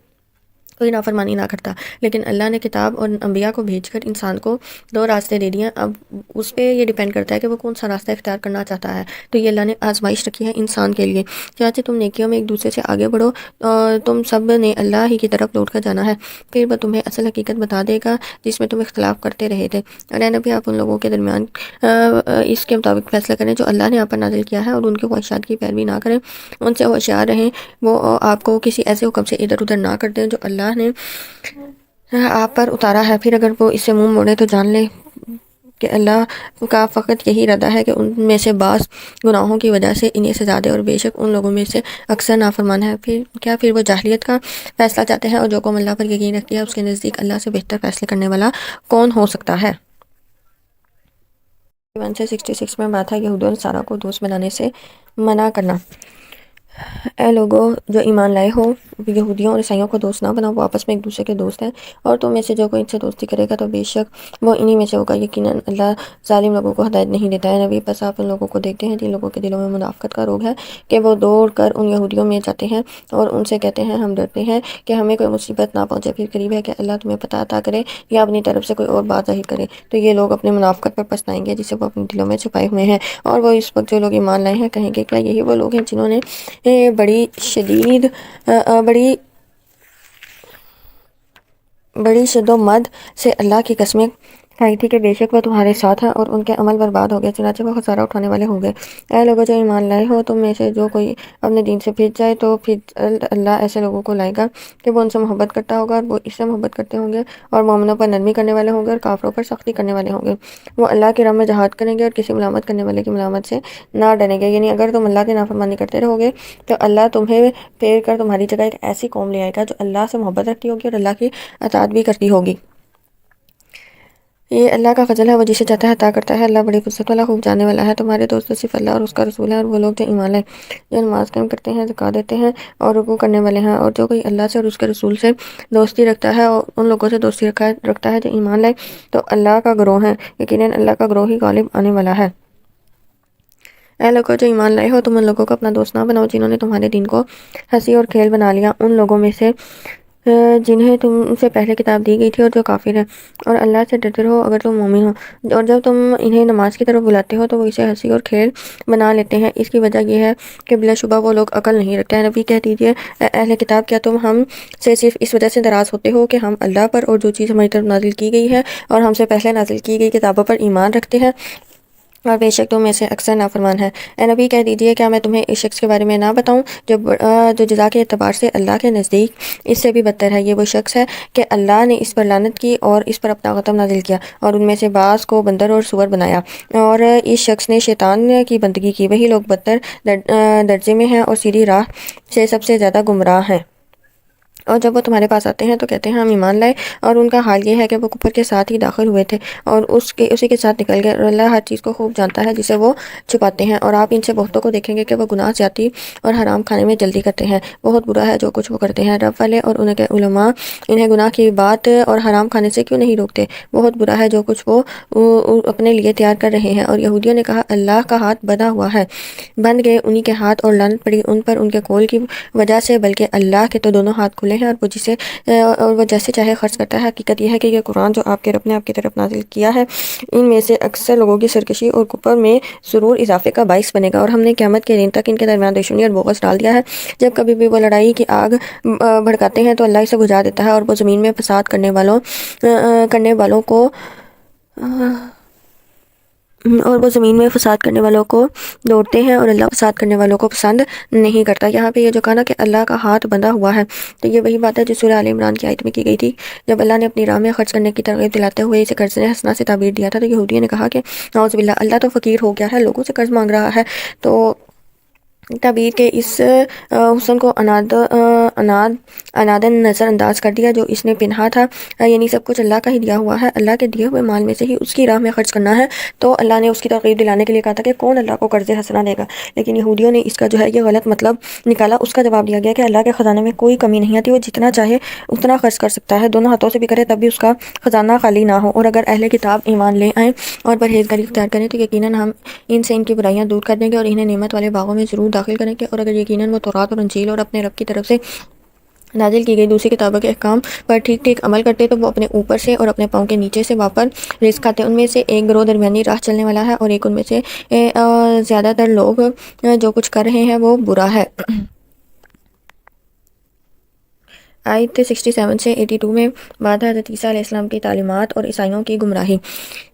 کوئی نافرمانی نہ کرتا، لیکن اللہ نے کتاب اور انبیاء کو بھیج کر انسان کو دو راستے دے دیے۔ اب اس پہ یہ ڈیپینڈ کرتا ہے کہ وہ کون سا راستہ اختیار کرنا چاہتا ہے، تو یہ اللہ نے آزمائش رکھی ہے انسان کے لیے۔ چنانچہ تم نیکیوں میں ایک دوسرے سے آگے بڑھو، اور تم سب نے اللہ ہی کی طرف لوٹ کر جانا ہے، پھر وہ تمہیں اصل حقیقت بتا دے گا جس میں تم اختلاف کرتے رہے تھے۔ اور اے نبی، آپ ان لوگوں کے درمیان اس کے مطابق فیصلہ کریں جو اللہ نے آپ پر نازل کیا ہے، اور ان کی خواہشات کی پیروی نہ کریں، ان سے ہوشیار رہیں، وہ آپ کو کسی ایسے حکم سے ادھر ادھر نہ کر دیں جو اللہ نے آپ پر اتارا ہے۔ پھر اگر وہ اس سے منہ موڑے تو جان لے کہ اللہ کا فقط یہی ارادہ ہے کہ ان میں سے بعض گناہوں کی وجہ سے انہیں سزا دے، اور بے شک ان لوگوں میں سے اکثر نافرمان ہے۔ پھر وہ جاہلیت کا فیصلہ چاہتے ہیں، اور جو قوم اللہ پر یقین رکھتی ہے اس کے نزدیک اللہ سے بہتر فیصلے کرنے والا کون ہو سکتا ہے۔ 1 سے 66 میں بات ہے یہود و نصارہ کو دوست بنانے سے منع کرنا۔ اے لوگو جو ایمان لائے ہو، یہودیوں اور عیسائیوں کو دوست نہ بناؤ، وہ آپس میں ایک دوسرے کے دوست ہیں، اور تم میں سے جو کوئی ان سے دوستی کرے گا تو بے شک وہ انہی میں سے ہوگا۔ یقیناً اللہ ظالم لوگوں کو ہدایت نہیں دیتا ہے۔ نبی، بس آپ ان لوگوں کو دیکھتے ہیں جن لوگوں کے دلوں میں منافقت کا روگ ہے کہ وہ دوڑ کر ان یہودیوں میں جاتے ہیں اور ان سے کہتے ہیں ہم ڈرتے ہیں کہ ہمیں کوئی مصیبت نہ پہنچے۔ پھر قریب ہے کہ اللہ تمہیں پتہ عطا کرے یا اپنی طرف سے کوئی اور بات ظاہر کرے، تو یہ لوگ اپنے منافقت پر پچھتائیں گے جسے وہ اپنے دلوں میں چھپائے ہوئے ہیں۔ اور وہ اس وقت جو لوگ ایمان لائے ہیں کہیں گے کیا یہی وہ لوگ ہیں جنہوں نے بڑی شد و مد سے اللہ کی قسمیں کھائی تھی کہ بے شک وہ تمہارے ساتھ ہیں، اور ان کے عمل برباد ہو گئے، چنانچہ وہ خسارہ اٹھانے والے ہوں گے۔ اے لوگوں جو ایمان لائے ہو، تم میں سے جو کوئی اپنے دین سے پھر جائے تو پھر اللہ ایسے لوگوں کو لائے گا کہ وہ ان سے محبت کرتا ہوگا اور وہ اس سے محبت کرتے ہوں گے، اور مومنوں پر نرمی کرنے والے ہوں گے اور کافروں پر سختی کرنے والے ہوں گے۔ وہ اللہ کی راہ میں جہاد کریں گے اور کسی ملامت کرنے والے کی ملامت سے نہ ڈریں گے۔ یعنی اگر تم اللہ کی نافرمانی کرتے رہو گے تو اللہ تمہیں پھیر کر تمہاری جگہ ایک ایسی قوم لے آئے گا جو اللہ سے محبت رکھتی ہوگی اور اللہ کی اطاعت بھی کرتی ہوگی۔ یہ اللہ کا فضل ہے، وہ جسے چاہتا ہے عطا کرتا ہے۔ اللہ بڑی وسعت والا، خوب جاننے والا ہے۔ تمہارے دوست تو صرف اللہ اور اس کا رسول ہے، اور وہ لوگ جو ایمان لائے، جو نماز قائم کرتے ہیں، زکوٰۃ دیتے ہیں اور رکوع کرنے والے ہیں۔ اور جو کوئی اللہ سے اور اس کے رسول سے دوستی رکھتا ہے اور ان لوگوں سے دوستی رکھتا ہے جو ایمان لائے، تو اللہ کا گروہ ہے، یقیناً اللہ کا گروہ ہی غالب آنے والا ہے۔ اے لوگوں جو ایمان لائے ہو، تم ان لوگوں کو اپنا دوست نہ بناؤ جنہوں نے تمہارے دین کو ہنسی اور کھیل بنا لیا، ان لوگوں میں سے جنہیں تم سے پہلے کتاب دی گئی تھی اور جو کافر ہیں، اور اللہ سے ڈرتے رہو اگر تم مومن ہو۔ اور جب تم انہیں نماز کی طرف بلاتے ہو تو وہ اسے ہنسی اور کھیل بنا لیتے ہیں، اس کی وجہ یہ ہے کہ بلا شبہ وہ لوگ عقل نہیں رکھتے ہیں۔ نبی کہہ دیجئے اے اہل کتاب، کیا تم ہم سے صرف اس وجہ سے ناراض ہوتے ہو کہ ہم اللہ پر اور جو چیز ہماری طرف نازل کی گئی ہے اور ہم سے پہلے نازل کی گئی کتابوں پر ایمان رکھتے ہیں، اور بے شک تم میں سے اکثر نافرمان ہیں۔ اے نبی کہہ دیجئے کیا میں تمہیں اس شخص کے بارے میں نہ بتاؤں جو جزا کے اعتبار سے اللہ کے نزدیک اس سے بھی بدتر ہے۔ یہ وہ شخص ہے کہ اللہ نے اس پر لعنت کی اور اس پر اپنا غضب نازل کیا اور ان میں سے بعض کو بندر اور سور بنایا، اور اس شخص نے شیطان کی بندگی کی۔ وہی لوگ بدتر درجے میں ہیں اور سیدھی راہ سے سب سے زیادہ گمراہ ہیں۔ اور جب وہ تمہارے پاس آتے ہیں تو کہتے ہیں ہم ایمان لائے، اور ان کا حال یہ ہے کہ وہ کفر کے ساتھ ہی داخل ہوئے تھے اور اسی کے ساتھ نکل گئے، اور اللہ ہر چیز کو خوب جانتا ہے جسے وہ چھپاتے ہیں۔ اور آپ ان سے بہتوں کو دیکھیں گے کہ وہ گناہ زیادتی اور حرام کھانے میں جلدی کرتے ہیں، بہت برا ہے جو کچھ وہ کرتے ہیں۔ رب والے اور ان کے علماء انہیں گناہ کی بات اور حرام کھانے سے کیوں نہیں روکتے؟ بہت برا ہے جو کچھ وہ اپنے لیے تیار کر رہے ہیں۔ اور یہودیوں نے کہا اللہ کا ہاتھ بندھا ہوا ہے، بند گئے انہی کے ہاتھ، اور لعنت پڑی ان پر ان کے قول کی وجہ سے، بلکہ اللہ کے تو دونوں ہاتھ کھلے ہیں اور وہ جیسے چاہے خرچ کرتا ہے۔ حقیقت یہ ہے کہ یہ قرآن جو آپ کے رب نے آپ کی طرف نازل کیا ہے، ان میں سے اکثر لوگوں کی سرکشی اور کفر میں ضرور اضافے کا باعث بنے گا، اور ہم نے قیامت کے دن تک ان کے درمیان دشمنی اور بغض ڈال دیا ہے۔ جب کبھی بھی وہ لڑائی کی آگ بھڑکاتے ہیں تو اللہ اسے بجھا دیتا ہے، اور وہ زمین میں فساد کرنے والوں کو دوڑتے ہیں، اور اللہ فساد کرنے والوں کو پسند نہیں کرتا۔ یہاں پہ یہ جو کہا نا کہ اللہ کا ہاتھ بندھا ہوا ہے، تو یہ وہی بات ہے جو سورہ آل عمران کی آیت میں کی گئی تھی، جب اللہ نے اپنی راہ میں خرچ کرنے کی ترغیب دلاتے ہوئے اسے قرض حسنہ سے تعبیر دیا تھا، تو یہودیوں نے کہا کہ نعوذ باللہ، اللہ تو فقیر ہو گیا ہے، لوگوں سے قرض مانگ رہا ہے۔ تو تعبیر کے اس حسن کو انادن نظر انداز کر دیا جو اس نے پنہا تھا، یعنی سب کچھ اللہ کا ہی دیا ہوا ہے، اللہ کے دیے ہوئے مال میں سے ہی اس کی راہ میں خرچ کرنا ہے۔ تو اللہ نے اس کی ترغیب دلانے کے لیے کہا تھا کہ کون اللہ کو قرض حسنہ دے گا، لیکن یہودیوں نے اس کا جو ہے یہ غلط مطلب نکالا۔ اس کا جواب دیا گیا کہ اللہ کے خزانے میں کوئی کمی نہیں آتی، وہ جتنا چاہے اتنا خرچ کر سکتا ہے، دونوں ہاتھوں سے بھی کرے تب بھی اس کا خزانہ خالی نہ ہو۔ اور اگر اہل کتاب ایمان لے آئیں اور پرہیزگاری اختیار کریں تو یقیناً ہم ان سے ان کی برائیاں دور کر دیں گے اور انہیں نعمت والے باغوں میں ضرور داخل کریں گے۔ اور اگر یقیناً وہ تورات اور انجیل اور اپنے رب کی طرف سے نازل کی گئی دوسری کتابوں کے احکام پر ٹھیک ٹھیک عمل کرتے تو وہ اپنے اوپر سے اور اپنے پاؤں کے نیچے سے واپر رزق کھاتے۔ ان میں سے ایک گروہ درمیانی راہ چلنے والا ہے، اور ایک ان میں سے زیادہ تر لوگ جو کچھ کر رہے ہیں وہ برا ہے۔ آیت 67 سے 82 میں بعد حضرت عیسیٰ علیہ السلام کی تعلیمات اور عیسائیوں کی گمراہی۔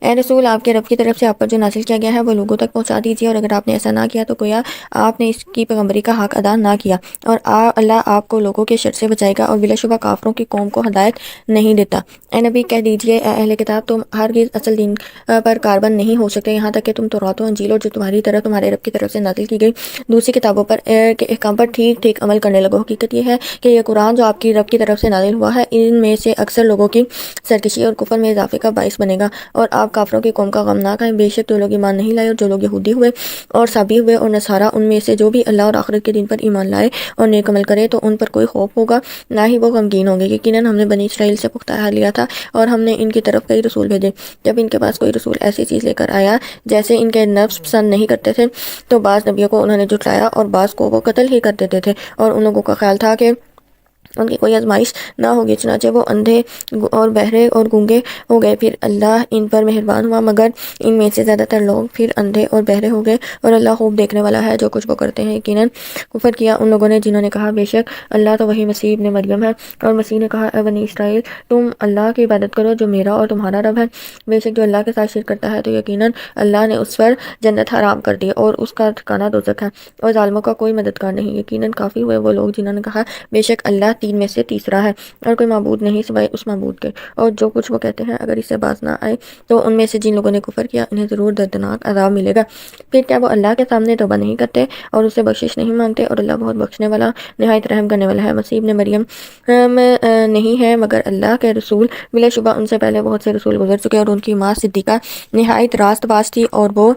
اے رسول، آپ کے رب کی طرف سے آپ پر جو نازل کیا گیا ہے وہ لوگوں تک پہنچا دیجیے، اور اگر آپ نے ایسا نہ کیا تو گویا آپ نے اس کی پیغمبری کا حق ادا نہ کیا، اور اللہ آپ کو لوگوں کے شر سے بچائے گا، اور بلا شبہ کافروں کی قوم کو ہدایت نہیں دیتا۔ اے نبی کہہ دیجئے اے اہل کتاب، تم ہرگز اصل دین پر کاربند نہیں ہو سکتے یہاں تک کہ تم تورات و انجیل اور جو تمہارے رب کی طرف سے نازل کی گئی دوسری کتابوں پر کے احکام پر ٹھیک ٹھیک عمل کرنے لگو۔ حقیقت یہ ہے کہ یہ قرآن جو آپ کی رب کی طرف سے نازل ہوا ہے، ان میں سے اکثر لوگوں کی سرکشی اور کفر میں اضافے کا باعث بنے گا، اور آپ کافروں کی قوم کا غم نہ کھائیں۔ بے شک جو لوگ ایمان نہیں لائے اور جو لوگ یہودی ہوئے اور صابی ہوئے اور نصارہ، ان میں سے جو بھی اللہ اور آخرت کے دن پر ایمان لائے اور نیک عمل کرے تو ان پر کوئی خوف ہوگا نہ ہی وہ غمگین ہوں گے۔ یقیناً ہم نے بنی اسرائیل سے پختہ عہد لیا تھا اور ہم نے ان کی طرف کئی رسول بھیجے۔ جب ان کے پاس کوئی رسول ایسی چیز لے کر آیا جیسے ان کے نفس پسند نہیں کرتے تھے تو بعض نبیوں کو انہوں نے جھٹلایا اور بعض کو وہ قتل ہی کر دیتے تھے، اور ان لوگوں کا خیال تھا کہ ان کی کوئی آزمائش نہ ہوگی، چنانچہ وہ اندھے اور بہرے اور گونگے ہو گئے۔ پھر اللہ ان پر مہربان ہوا، مگر ان میں سے زیادہ تر لوگ پھر اندھے اور بہرے ہو گئے، اور اللہ خوب دیکھنے والا ہے جو کچھ وہ کرتے ہیں۔ یقیناً کفر کیا ان لوگوں نے جنہوں نے کہا بے شک اللہ تو وہی مسیح ابن مریم ہے، اور مسیح نے کہا اے بنی اسرائیل تم اللہ کی عبادت کرو جو میرا اور تمہارا رب ہے، بے شک جو اللہ کے ساتھ شرک کرتا ہے تو یقیناً اللہ نے اس پر جنت حرام کر دی اور اس کا ٹھکانہ دوزخ ہے، اور ظالموں کا کوئی مددگار نہیں۔ یقیناً کافی ہوئے وہ لوگ جنہوں نے کہا بے شک اللہ تین میں سے تیسرا ہے اور کوئی معبود نہیں سوائے اس معبود کے، اور جو کچھ وہ کہتے ہیں اگر اس سے باز نہ آئے تو ان میں سے جن لوگوں نے کفر کیا انہیں ضرور دردناک عذاب ملے گا۔ پھر کیا وہ اللہ کے سامنے توبہ نہیں کرتے اور اس سے بخشش نہیں مانگتے، اور اللہ بہت بخشنے والا نہایت رحم کرنے والا ہے۔ مسیح ابن مریم نہیں ہے مگر اللہ کے رسول، بلا شبہ ان سے پہلے بہت سے رسول گزر چکے، اور ان کی ماں صدیقہ نہایت راست باز تھی اور وہ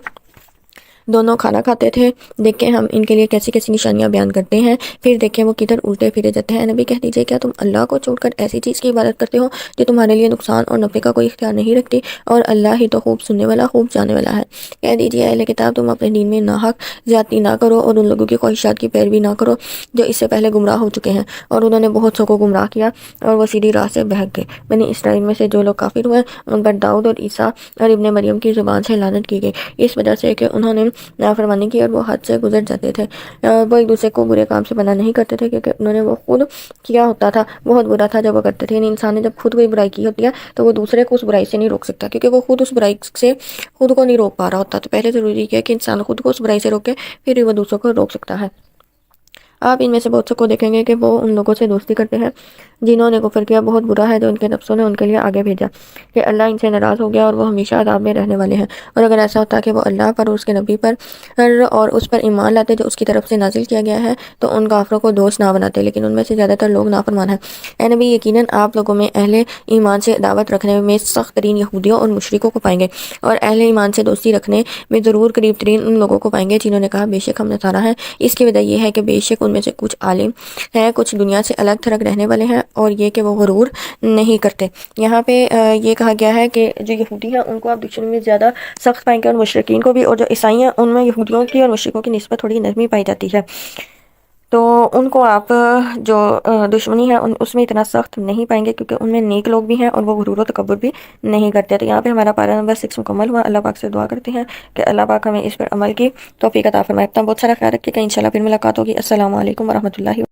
دونوں کھانا کھاتے تھے۔ دیکھیں ہم ان کے لیے کیسی کیسی نشانیاں بیان کرتے ہیں، پھر دیکھیں وہ کدھر الٹے پھرے جاتے ہیں۔ نبی کہہ دیجئے کیا تم اللہ کو چھوڑ کر ایسی چیز کی عبادت کرتے ہو جو تمہارے لیے نقصان اور نفع کا کوئی اختیار نہیں رکھتی، اور اللہ ہی تو خوب سننے والا خوب جاننے والا ہے۔ کہہ دیجئے اہل کتاب تم اپنے دین میں ناحق زیادتی نہ کرو اور ان لوگوں کی خواہشات کی پیروی نہ کرو جو اس سے پہلے گمراہ ہو چکے ہیں، اور انہوں نے بہت سو کو گمراہ کیا اور وہ سیدھی راہ سے بہک گئے۔ بنی اسرائیل میں سے جو لوگ کافر ہوئے ان پر داؤد اور عیسیٰ اور ابن مریم کی زبان سے لعنت کی گئی، اس وجہ سے کہ انہوں نے نافرمانی کی اور وہ حد سے گزر جاتے تھے۔ وہ ایک دوسرے کو برے کام سے منع نہیں کرتے تھے کیونکہ انہوں نے وہ خود کیا ہوتا تھا بہت برا تھا جب وہ کرتے تھے۔ یعنی انسان نے جب خود کوئی برائی کی ہوتی ہے تو وہ دوسرے کو اس برائی سے نہیں روک سکتا کیونکہ وہ خود اس برائی سے خود کو نہیں روک پا رہا ہوتا، تو پہلے ضروری ہے کہ انسان خود کو اس برائی سے روکے پھر ہی وہ دوسروں کو روک سکتا ہے۔ آپ ان میں سے بہت سے کو دیکھیں گے کہ وہ ان لوگوں سے دوستی کرتے ہیں جنہوں نے کفر کیا، بہت برا ہے جو ان کے نفسوں نے ان کے لیے آگے بھیجا کہ اللہ ان سے ناراض ہو گیا اور وہ ہمیشہ عذاب میں رہنے والے ہیں۔ اور اگر ایسا ہوتا کہ وہ اللہ پر اور اس کے نبی پر اور اس پر ایمان لاتے جو اس کی طرف سے نازل کیا گیا ہے تو ان کافروں کو دوست نہ بناتے، لیکن ان میں سے زیادہ تر لوگ نافرمان ہیں۔ اے نبی یقیناً آپ لوگوں میں اہل ایمان سے دعوت رکھنے میں سخت ترین یہودیوں اور مشرکوں کو پائیں گے، اور اہل ایمان سے دوستی رکھنے میں ضرور قریب ترین ان لوگوں کو پائیں گے جنہوں نے کہا بے شک ہم نصارہ ہیں۔ اس کی وجہ یہ ہے کہ بے شک ان میں سے کچھ عالم ہیں، کچھ دنیا سے الگ تھلگ رہنے والے ہیں، اور یہ کہ وہ غرور نہیں کرتے۔ یہاں پہ یہ کہا گیا ہے کہ جو یہودی ہیں ان کو آپ دشمنی میں زیادہ سخت پائیں گے اور مشرکین کو بھی، اور جو عیسائی ہیں ان میں یہودیوں کی اور مشرکوں کی نسبت تھوڑی نرمی پائی جاتی ہے، تو ان کو آپ جو دشمنی ہے اس میں اتنا سخت نہیں پائیں گے کیونکہ ان میں نیک لوگ بھی ہیں اور وہ غرور و تکبر بھی نہیں کرتے۔ تو یہاں پہ ہمارا پارہ نمبر 6 مکمل ہوا۔ اللہ پاک سے دعا کرتے ہیں کہ اللہ پاک ہمیں اس پر عمل کی توفیق عطا فرمائے۔ اپنا بہت سارا خیال رکھیے گا، انشاءاللہ پھر ملاقات ہوگی۔ السلام علیکم ورحمۃ اللہ۔